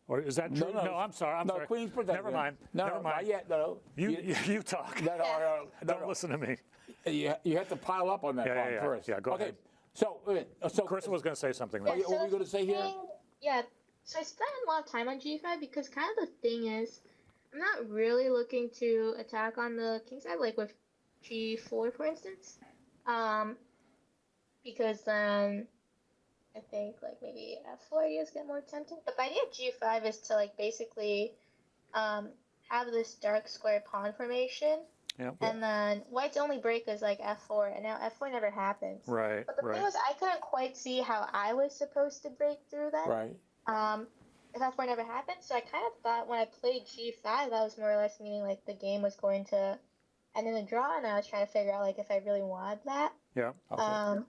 S2: Or is that true? No, I'm sorry. I'm sorry.
S1: Queen's protected.
S2: Never mind.
S1: No,
S2: Never mind.
S1: not yet. No.
S2: You talk. Don't listen to me.
S1: You have to pile up on that pawn first.
S2: Yeah, go ahead.
S1: So
S2: Carissa was going to say something.
S1: What were you going to say here?
S3: Yeah. So I spent a lot of time on G5 because kind of the thing is, I'm not really looking to attack on the king side, like with G4, for instance, because then I think like maybe F4 you guys get more tempting. But the idea of G5 is to like basically have this dark square pawn formation, and then White's only break is like F4, and now F4 never happens.
S2: Right.
S3: But the thing was, I couldn't quite see how I was supposed to break through that.
S1: Right.
S3: If F4 never happened, so I kind of thought when I played G5, that was more or less meaning like the game was going to end in a draw, and I was trying to figure out like if I really wanted that.
S2: Yeah.
S1: Okay.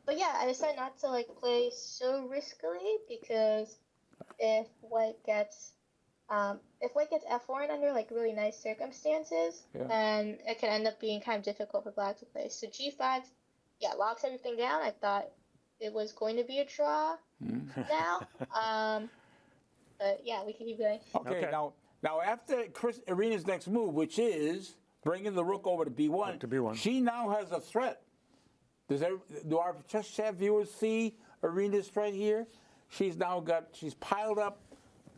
S3: But yeah, I decided not to like play so riskily because if White gets F4 and under like really nice circumstances, then it can end up being kind of difficult for Black to play. So G5, locks everything down. I thought it was going to be a draw now. But yeah, we can keep going.
S1: Okay. Now after Irina's next move, which is bringing the rook over to B1, she now has a threat. Do our chess chat viewers see Irina's threat here? She's piled up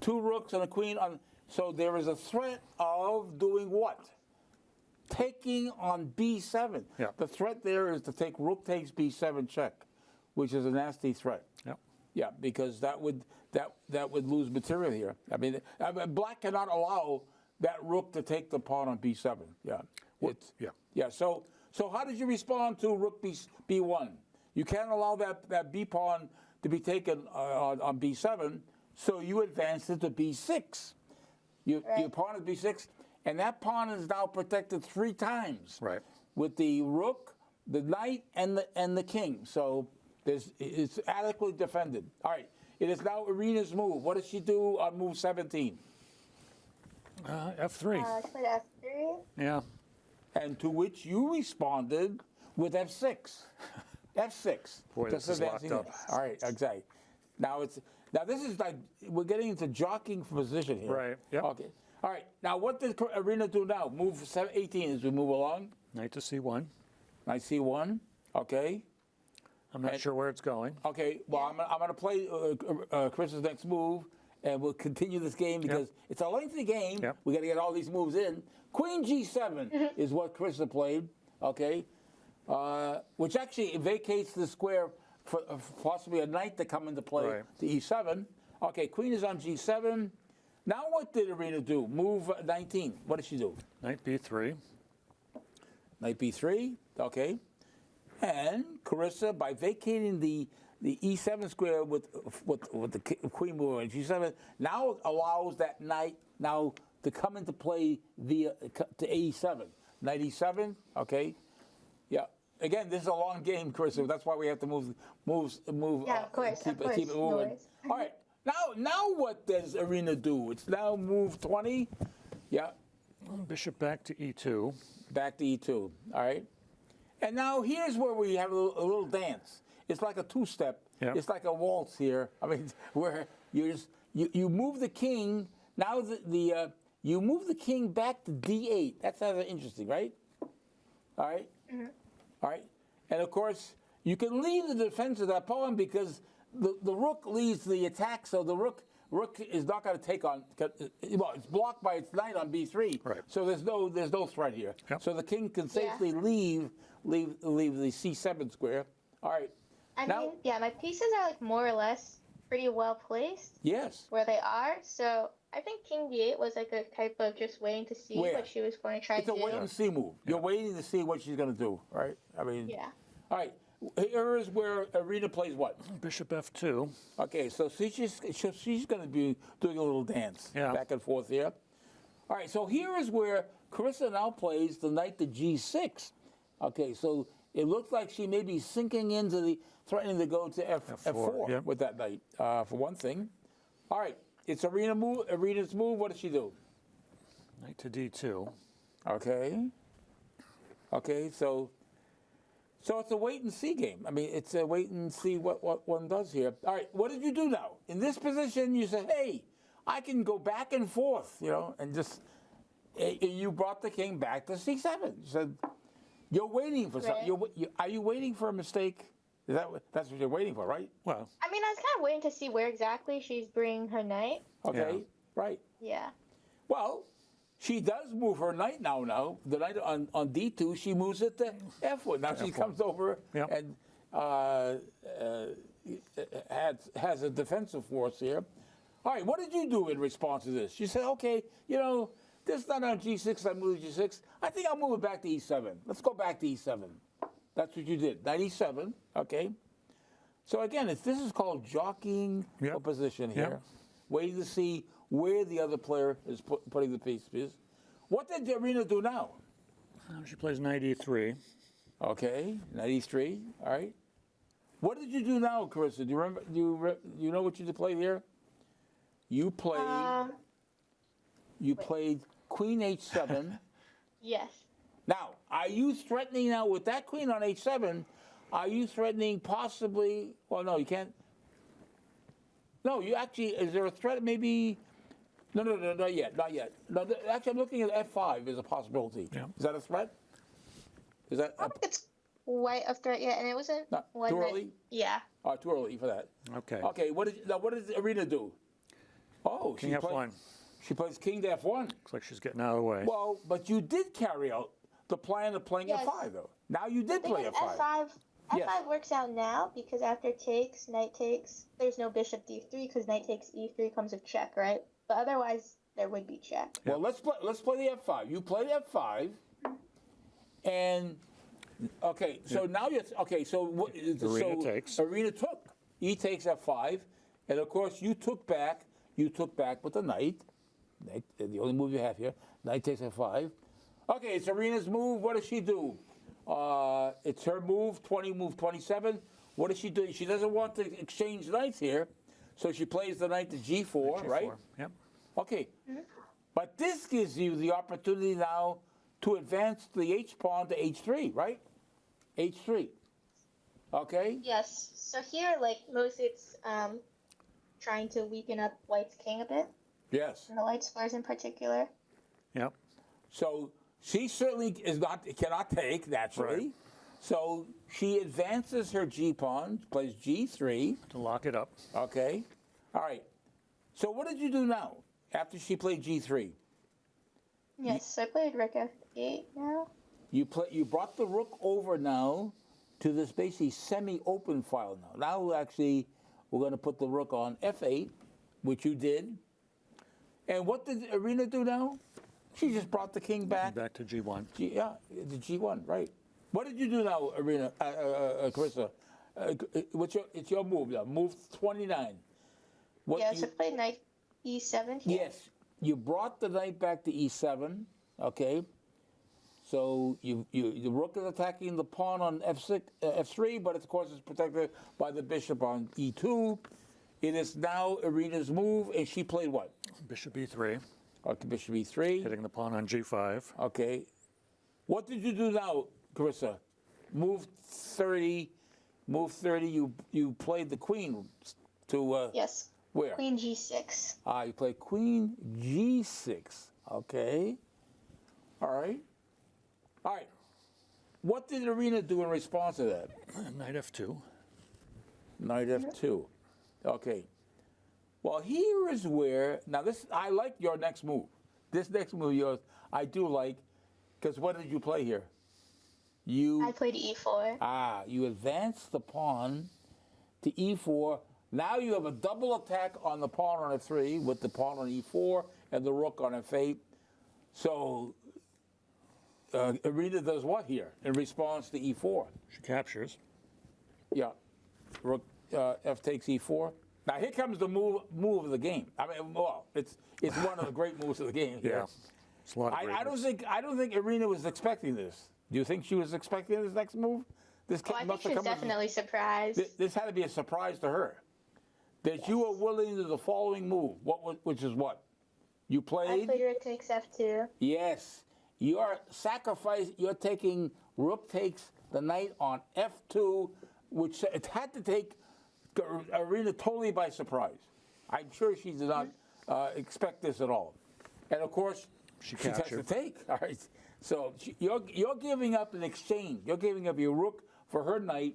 S1: 2 rooks and a queen. So there is a threat of doing what? Taking on B7.
S2: Yeah.
S1: The threat there is to take rook takes B7 check, which is a nasty threat.
S2: Yeah.
S1: Yeah, because that would lose material here. I mean, Black cannot allow that rook to take the pawn on B7. Yeah. So how did you respond to rook B1? You can't allow that B pawn to be taken on B7, so you advanced it to B6. Your pawn is B6, and that pawn is now protected 3 times.
S2: Right.
S1: With the rook, the knight, and the king. So it's adequately defended. All right. It is now Irina's move. What does she do on move 17?
S2: F3.
S3: I played F3.
S2: Yeah.
S1: And to which you responded with F6. F6.
S2: Boy, this is locked up.
S1: All right, exactly. Now this is like we're getting into jockeying for position here.
S2: Right. Yep.
S1: Okay. All right. Now what did Irina do now? Move 18 as we move along.
S2: Knight to C1.
S1: Knight C1. Okay.
S2: I'm not sure where it's going.
S1: Okay. Well, I'm going to play Chris's next move, and we'll continue this game because it's a lengthy game.
S2: Yep.
S1: We got to get all these moves in. Queen G7 is what Carissa played. Okay. Which actually vacates the square for possibly a knight to come into play to E7. Okay, queen is on G7. Now what did Arena do? Move 19. What did she do?
S2: Knight b3.
S1: Knight b3. Okay. And Carissa, by vacating the e7 square with the queen move on g7, now allows that knight now to come into play via to a7. Knight e7. Okay. Yeah. Again, this is a long game, Carissa. That's why we have to move.
S3: Yeah, of course.
S1: Keep it moving.
S3: No worries.
S1: All right. Now what does Arena do? It's now move 20. Yeah.
S2: Bishop back to e2.
S1: Back to e2. All right. And now here's where we have a little dance. It's like a two-step.
S2: Yep.
S1: It's like a waltz here. I mean, where you move the king. Now you move the king back to d8. That's rather interesting, right? All right.
S3: Mm-hmm.
S1: All right. And of course, you can leave the defense of that pawn because the rook leads the attack. So the rook is not going to take on. Well, it's blocked by its knight on b3.
S2: Right.
S1: So there's no threat here.
S2: Yep.
S1: So the king can safely leave the c7 square. All right.
S3: I mean, yeah, my pieces are like more or less pretty well placed.
S1: Yes.
S3: Where they are. So I think king d8 was like a type of just waiting to see what she was going to try to do.
S1: It's a wait and see move. You're waiting to see what she's going to do, right? I mean.
S3: Yeah.
S1: All right. Here is where Arena plays what?
S2: Bishop f2.
S1: Okay, so she's going to be doing a little dance back and forth here. All right, so here is where Carissa now plays the knight to g6. Okay, so it looks like she may be sinking into threatening to go to f4 with that knight, for one thing. All right, it's Arena's move. What does she do?
S2: Knight to d2.
S1: Okay. Okay, so it's a wait and see game. I mean, it's a wait and see what one does here. All right, what did you do now? In this position, you said, hey, I can go back and forth, and just, you brought the king back to c7. You said, you're waiting for something. Are you waiting for a mistake? That's what you're waiting for, right?
S2: Well,
S3: I mean, I was kind of waiting to see where exactly she's bringing her knight.
S1: Okay, right.
S3: Yeah.
S1: Well, she does move her knight now. The knight on d2, she moves it to f1. Now she comes over and has a defensive force here. All right, what did you do in response to this? You said, okay, this knight on g6, I move to g6. I think I'll move it back to e7. Let's go back to e7. That's what you did. Knight e7, okay. So again, this is called jockeying for position here. Waiting to see where the other player is putting the pieces. What did Arena do now?
S2: She plays knight e3.
S1: Okay, knight e3. All right. What did you do now, Carissa? Do you remember? You know what you played here? You played. You played queen h7.
S3: Yes.
S1: Now, are you threatening now with that queen on h7? Are you threatening possibly? Well, no, you can't. No, you actually. Is there a threat? Maybe. No, not yet. No, actually, I'm looking at f5 as a possibility. Yeah. Is that a threat? Is that?
S3: I don't think it's quite a threat yet, and it wasn't.
S1: Too early.
S3: Yeah.
S1: Oh, too early for that.
S2: Okay.
S1: Okay. What did Arena do? Oh,
S2: king f1.
S1: She plays king to f1.
S2: Looks like she's getting out of the way.
S1: Well, but you did carry out the plan of playing f5, though. Now you did play f5.
S3: F5 works out now because after takes, knight takes, there's no bishop d3 because knight takes e3 comes with check, right? But otherwise, there would be check.
S1: Well, let's play the f5. You played f5, and okay. So now you're okay. So what?
S2: Arena takes.
S1: Arena took. E takes f5, and of course you took back. You took back with the knight. The only move you have here. Knight takes f5. Okay, it's Arena's move. What does she do? It's her move. Move 27. What does she do? She doesn't want to exchange knights here, so she plays the knight to g4, right?
S2: Yep.
S1: Okay. But this gives you the opportunity now to advance the h-pawn to h3, right? h3. Okay?
S3: Yes. So here, mostly it's trying to weaken up White's king a bit.
S1: Yes.
S3: And the White squares in particular.
S2: Yep.
S1: So she certainly cannot take, naturally. Right. So she advances her g-pawn, plays g3.
S2: To lock it up.
S1: Okay. All right. So what did you do now after she played g3?
S3: Yes, I played rook f8 now.
S1: You brought the rook over now to this basically semi-open file now. Now actually we're going to put the rook on f8, which you did. And what did Irina do now? She just brought the king back.
S2: Back to G1.
S1: Yeah, the G1, right. What did you do now, Irina, Carissa? It's your move now. Move 29.
S3: Yes, I played knight E7 here.
S1: Yes, you brought the knight back to E7. Okay. So the rook is attacking the pawn on F6, F3, but of course it's protected by the bishop on E2. It is now Irina's move, and she played what?
S2: Bishop E3.
S1: Okay, bishop E3.
S2: Hitting the pawn on G5.
S1: Okay. What did you do now, Carissa? Move 30. Move 30. You played the queen to
S3: yes.
S1: Where?
S3: Queen G6.
S1: You play Queen G6. Okay. All right. All right. What did Irina do in response to that?
S2: Knight F2.
S1: Knight F2. Okay. Well, here is where, now this, I like your next move. This next move of yours, I do like, because what did you play here?
S3: I played E4.
S1: You advance the pawn to E4. Now you have a double attack on the pawn on F3 with the pawn on E4 and the rook on F8. So Irina does what here in response to E4?
S2: She captures.
S1: Yeah. Rook F takes E4. Now here comes the move of the game. I mean, well, it's one of the great moves of the game.
S2: Yeah. It's a lot of
S1: I don't think Irina was expecting this. Do you think she was expecting this next move? This
S3: I think she was definitely surprised.
S1: This had to be a surprise to her. That you were willing to do the following move, which is what? You played?
S3: I played rook takes F2.
S1: Yes. You're taking rook takes the knight on F2, which it had to take Irina totally by surprise. I'm sure she did not expect this at all. And of course, she has to take. All right. So you're giving up an exchange. You're giving up your rook for her knight.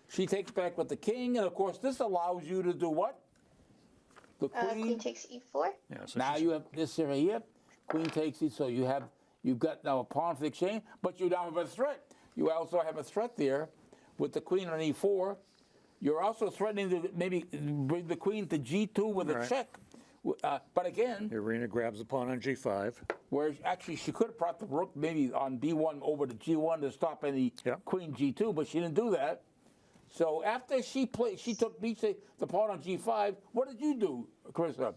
S1: She takes back with the king, and of course, this allows you to do what? The
S3: queen takes E4.
S2: Yeah, so
S1: now you have this area here. Queen takes it, so you've got now a pawn for the exchange, but you now have a threat. You also have a threat there with the queen on E4. You're also threatening to maybe bring the queen to G2 with a check. But again,
S2: Irina grabs the pawn on G5.
S1: Where actually she could have brought the rook maybe on B1 over to G1 to stop any queen G2, but she didn't do that. So after she took the pawn on G5. What did you do, Carissa?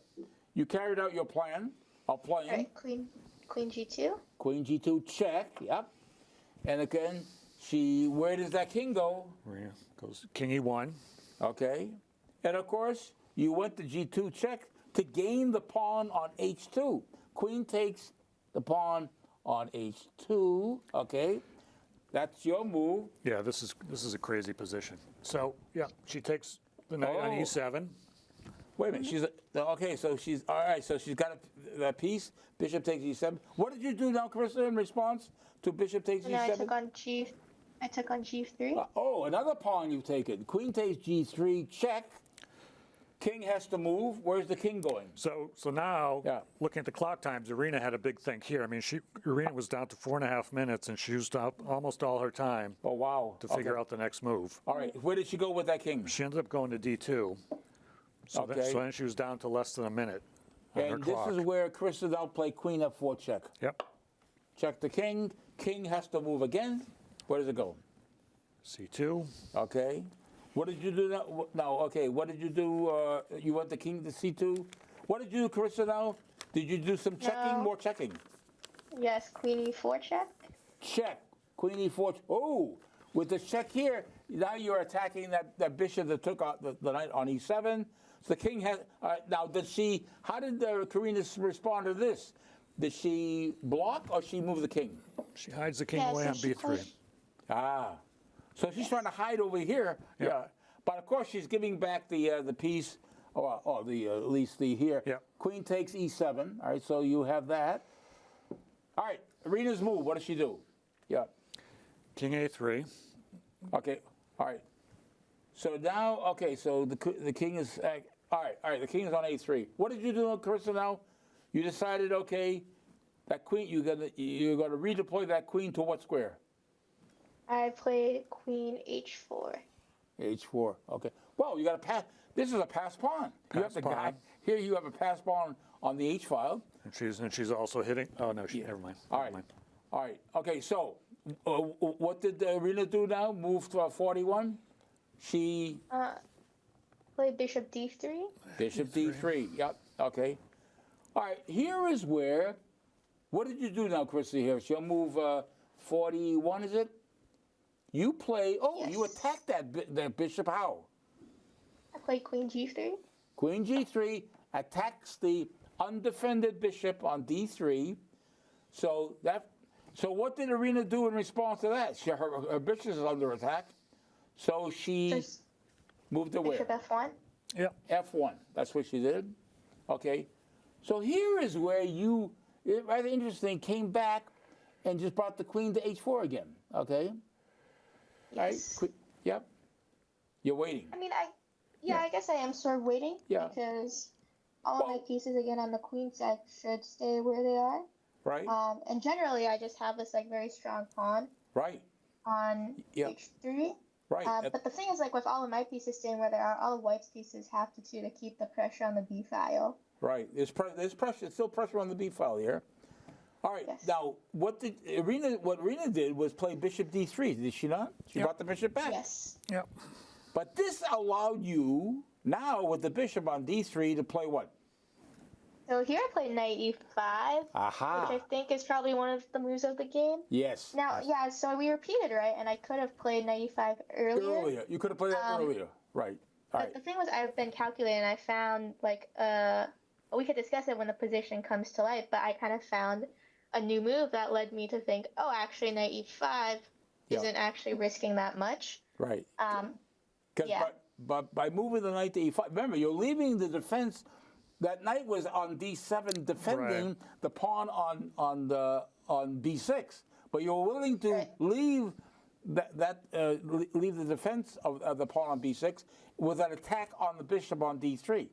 S1: You carried out your plan of playing.
S3: Right, queen G2.
S1: Queen G2 check. Yep. And again, where does that king go?
S2: Irina goes King E1.
S1: Okay. And of course, you went to G2 check to gain the pawn on H2. Queen takes the pawn on H2. Okay. That's your move.
S2: Yeah, this is a crazy position. So, yeah, she takes the knight on E7.
S1: Wait a minute. Okay, so she's all right. So she's got that piece. Bishop takes E7. What did you do now, Carissa, in response to bishop takes E7?
S3: I took on G3.
S1: Another pawn you've taken. Queen takes G3. Check. King has to move. Where's the king going?
S2: So now, looking at the clock times, Irina had a big think here. I mean, Irina was down to 4.5 minutes, and she used up almost all her time.
S1: Oh, wow.
S2: To figure out the next move.
S1: All right. Where did she go with that king?
S2: She ended up going to D2. So then she was down to less than a minute on her clock.
S1: This is where Carissa now played Queen F4 check.
S2: Yep.
S1: Check the king. King has to move again. Where does it go?
S2: C2.
S1: Okay. What did you do now? No, okay. What did you do? You went the king to C2. What did you do, Carissa, now? Did you do some checking, more checking?
S3: Yes, Queen E4 check.
S1: Check. Queen E4. Oh, with the check here, now you're attacking that bishop that took out the knight on E7. So the king has, now how did Carina respond to this? Did she block or she move the king?
S2: She hides the king away on B3.
S1: So she's trying to hide over here. Yeah. But of course she's giving back the piece, at least the here.
S2: Yeah.
S1: Queen takes E7. All right, so you have that. All right, Irina's move. What does she do? Yeah.
S2: King A3.
S1: Okay. All right. So now, so the king is all right. The king is on A3. What did you do, Carissa? Now, you decided, that queen. You're gonna redeploy that queen to what square? I
S3: played Queen H4.
S1: H4. Okay. Well, you got to pass. This is a pass pawn. You have the guy here. You have a pass pawn on the H file.
S2: And she's also hitting. Oh no, never mind.
S1: All right. All right. Okay. So, what did Irina do now? Move to 41. She
S3: played bishop d3.
S1: Bishop d3. Yep. Okay. All right. Here is where. What did you do now, Carissa? Here, she'll move 41. Is it? You play. Oh, yes. You attack that bishop. How?
S3: I played queen g3.
S1: Queen g3 attacks the undefended bishop on d3. So what did Irina do in response to that? Her bishop is under attack. So she moved to where?
S3: Bishop f1.
S2: Yeah.
S1: F1. That's what she did. Okay. So here is where you, rather interesting, came back and just brought the queen to h4 again. Okay.
S3: Yes.
S1: Right. Yep. You're waiting.
S3: I mean, I guess I am sort of waiting.
S1: Yeah.
S3: Because all of my pieces again on the queen side should stay where they are.
S1: Right.
S3: And generally, I just have this like very strong pawn.
S1: Right.
S3: On h3.
S1: Right.
S3: But the thing is, like with all of my pieces staying where they are, all of White's pieces have to to keep the pressure on the b file.
S1: Right. There's pressure. Still pressure on the b file here. All right.
S3: Yes.
S1: Now, what Irina did was play bishop d3. Did she not? She brought the bishop back.
S3: Yes.
S2: Yep.
S1: But this allowed you now with the bishop on d3 to play what?
S3: So here I played knight e5,
S1: Aha.
S3: which I think is probably one of the moves of the game.
S1: Yes.
S3: Now, yeah, so we repeated, right? And I could have played knight e5 earlier.
S1: You could have played that earlier. Right. All right.
S3: But the thing was, I've been calculating, and I found, like, we could discuss it when the position comes to light, but I kind of found a new move that led me to think, oh, actually, knight e5 isn't actually risking that much.
S1: Right.
S3: Yeah.
S1: But by moving the knight to e5, remember, you're leaving the defense. That knight was on d7, defending the pawn on b6. But you're willing to leave leave the defense of the pawn on b6 with an attack on the bishop on d3.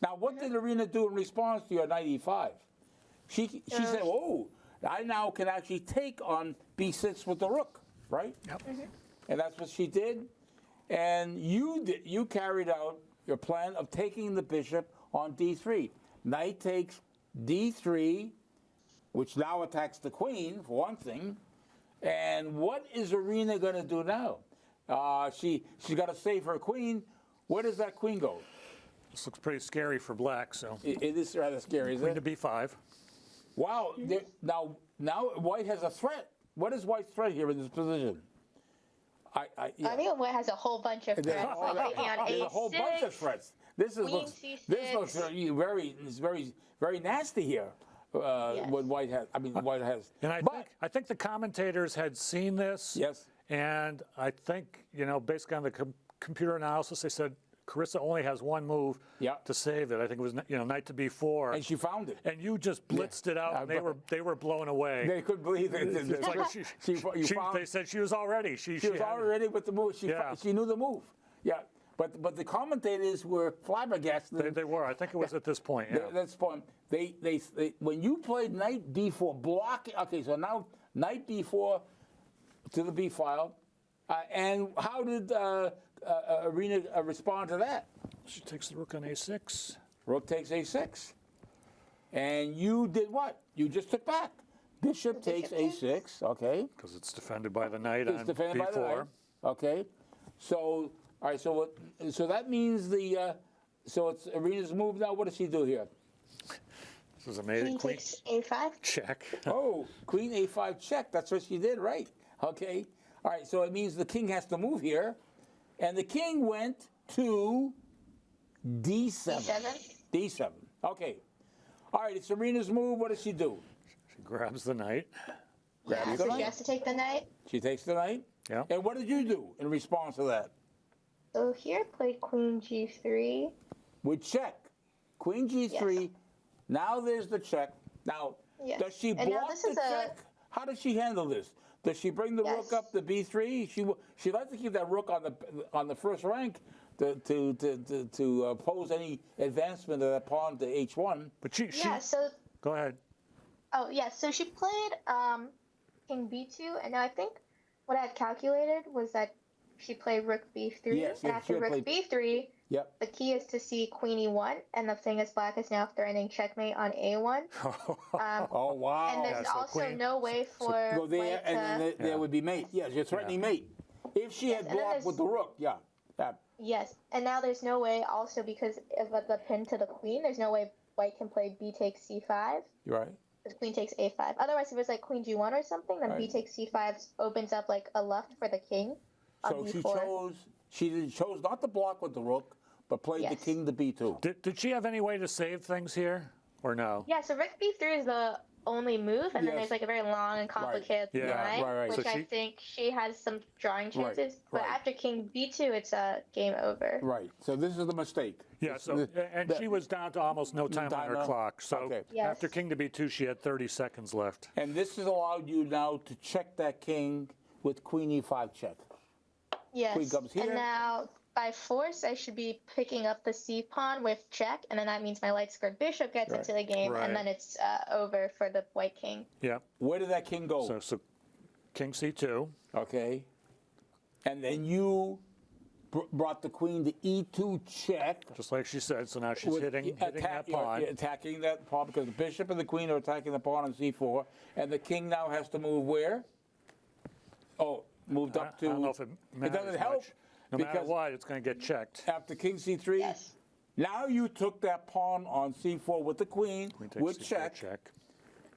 S1: Now, what did Irina do in response to your knight e5? She said, "Oh, I now can actually take on b6 with the rook, right?"
S2: Yep.
S1: And that's what she did. And you carried out your plan of taking the bishop on d3. Knight takes d3, which now attacks the queen, for one thing. And what is Irina going to do now? She's got to save her queen. Where does that queen go?
S2: This looks pretty scary for black, so.
S1: It is rather scary, isn't it?
S2: Queen to b5.
S1: Wow. Now White has a threat. What is White's threat here in this position?
S3: I think White has a whole bunch of threats.
S1: There's a whole bunch of threats. This looks very nasty here. What White has. I mean, White has.
S2: And I think the commentators had seen this.
S1: Yes.
S2: And I think, based on the computer analysis, they said Carissa only has one move to save it. I think it was knight to b4.
S1: And she found it.
S2: And you just blitzed it out, and they were blown away.
S1: They couldn't believe it.
S2: It's like they said she was all ready. She was all
S1: ready with the move. She knew the move. Yeah. But the commentators were flabbergasted.
S2: They were. I think it was at this point. Yeah.
S1: That's the point. They when you played knight b4 blocking. Okay, so now knight b4 to the b file, and how did Irina respond to that?
S2: She takes the rook on a6.
S1: Rook takes a6, and you did what? You just took back. Bishop takes a6. Okay.
S2: Because it's defended by the knight on
S1: defended
S2: b4.
S1: By the knight. Okay. So. All right, so that means so it's Irina's move now. What does she do here?
S2: This is amazing.
S3: Queen takes a5.
S2: Check.
S1: Oh, queen a5 check. That's what she did, right? Okay. All right, so it means the king has to move here, and the king went to d7. D7. Okay. All right, it's Irina's move. What does she do?
S2: She grabs the knight.
S3: She has to take the knight.
S1: She takes the knight.
S2: Yeah.
S1: And what did you do in response to that?
S3: So here I played queen g3.
S1: With check. Queen g3. Yes. Now there's the check. Now, does she block the check? How does she handle this? Does she bring the rook up to b3? She likes to keep that rook on the first rank to oppose any advancement of that pawn to h1.
S2: But she go ahead.
S3: Oh yeah, so she played king b2, and now I think what I had calculated was that she played rook b3, and after rook b3,
S1: Yep.
S3: The key is to see queen e1, and the thing is black is now threatening checkmate on a1.
S1: Oh, wow.
S3: And there's
S2: so
S3: also
S2: queen-
S3: no way for
S1: Go there,
S3: white
S1: and then
S3: to...
S1: there would be mate. Yes, you're threatening mate. If she had
S3: and then
S1: blocked with the rook, yeah.
S3: Yes, and now there's no way also because of the pin to the queen, there's no way white can play b takes c5.
S1: You're right.
S3: Because queen takes a5. Otherwise, if it was like queen g1 or something, then b takes c5 opens up like a left for the king on
S1: So
S3: b4.
S1: she chose not to block with the rook, but played the king to b2.
S2: Did she have any way to save things here, or no?
S3: Yeah, so rook b3 is the only move, and then there's like a very long and complicated line, which
S2: So
S3: I think she has some drawing chances. But
S1: right.
S3: after king b2, it's a game over.
S1: Right. So this is the mistake.
S2: Yeah. So and she was down to almost no time on her clock. So after king to b2, she had 30 seconds left.
S1: And this has allowed you now to check that king with queen e5 check.
S3: Yes.
S1: Queen comes here.
S3: And now by force, I should be picking up the c pawn with check, and then that means my light squared bishop gets into the game, and then it's over for the white king.
S2: Yeah.
S1: Where did that king go?
S2: So king c2.
S1: Okay. And then you brought the queen to e2 check.
S2: Just like she said. So now she's hitting that pawn.
S1: Attacking that pawn because the bishop and the queen are attacking the pawn on c4, and the king now has to move where? Oh, moved up to.
S2: I don't know if it matters
S1: doesn't help.
S2: much. No matter what, it's going to get checked.
S1: After king c3,
S3: Yes.
S1: now you took that pawn on c4 with the queen with check,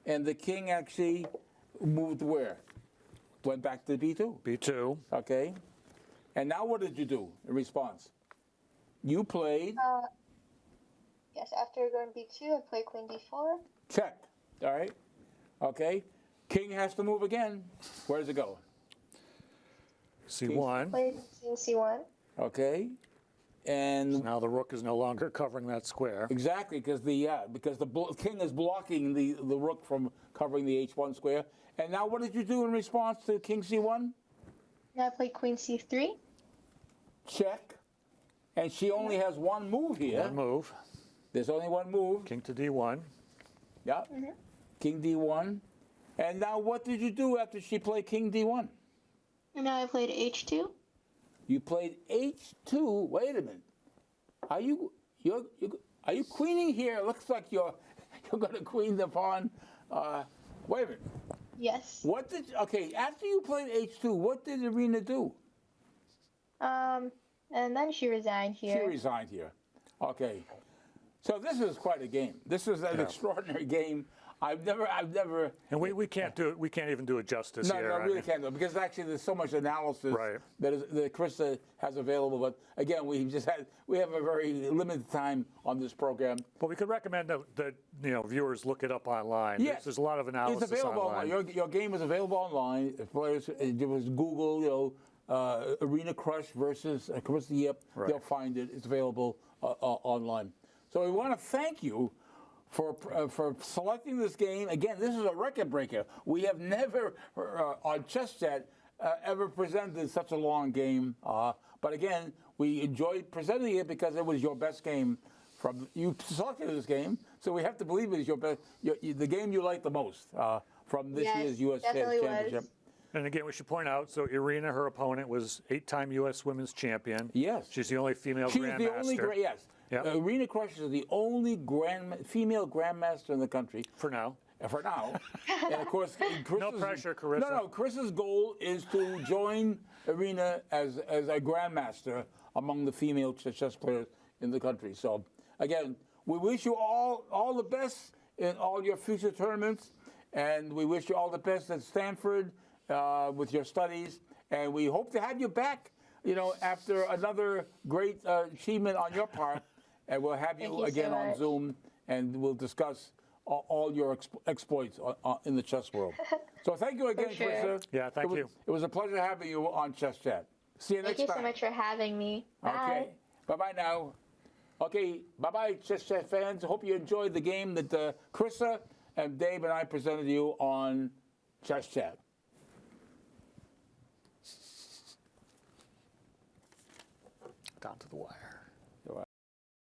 S1: and the king actually moved where? Went back to b2.
S2: b2.
S1: Okay. And now what did you do in response? You played
S3: Yes, after going b2, I play queen d4.
S1: check. All right. Okay. King has to move again. Where does it go?
S2: c1.
S3: Played king c1.
S1: Okay. And
S2: Now the rook is no longer covering that square.
S1: exactly because the king is blocking the rook from covering the h1 square. And now what did you do in response to king c1?
S3: Now I play queen c3.
S1: Check. And she only has one move here.
S2: One move.
S1: There's only one move.
S2: King to d1.
S1: Yeah. King d1. And now what did you do after she played king d1?
S3: And now I played h2.
S1: You played h2. Wait a minute. Are you queening here? It looks like you're going to queen the pawn. Wait a minute.
S3: Yes.
S1: After you played h2, what did Irina do?
S3: And then she resigned here.
S1: She resigned here. Okay. So this is quite a game. This is an extraordinary game. I've never.
S2: And we can't do it. We can't even do it justice
S1: No,
S2: here.
S1: no, really can't do it because actually there's so much analysis that Carissa has available. But again, we have a very limited time on this program.
S2: But we could recommend that viewers look it up online.
S1: Yes,
S2: there's a lot of analysis
S1: it's available online. Your game is available online. If players, there was Google, Arena Crush versus Carissa Yip. They'll find it. It's available online. So we want to thank you for selecting this game. Again, this is a record breaker. We have never on Chess Chat ever presented such a long game. But again, we enjoyed presenting it because it was your best game. You selected this game, so we have to believe it is your best, the game you like the most from this year's U.S. Championship.
S3: Was.
S2: And again, we should point out, so Irina, her opponent, was 8-time U.S. Women's Champion.
S1: Yes.
S2: She's the only female
S1: She's
S2: grandmaster.
S1: the only, yes. Yep. Arena Crush is the only female grandmaster in the country.
S2: For now.
S1: For now. And of course,
S2: no pressure, Carissa.
S1: No. Carissa's goal is to join Arena as a grandmaster among the female chess players in the country. So, again, we wish you all the best in all your future tournaments. And we wish you all the best at Stanford with your studies. And we hope to have you back, after another great achievement on your part. And we'll have you again
S3: so
S1: on Zoom, and we'll discuss all your exploits in the chess world. So thank you again, Carissa.
S2: Yeah, thank you.
S1: It was a pleasure having you on Chess Chat. See you next time.
S3: Thank you so much for having me. Bye.
S1: Okay. Bye-bye now. Okay, bye-bye, Chess Chat fans. Hope you enjoyed the game that Carissa and Dave and I presented you on Chess Chat.
S2: Down to the wire.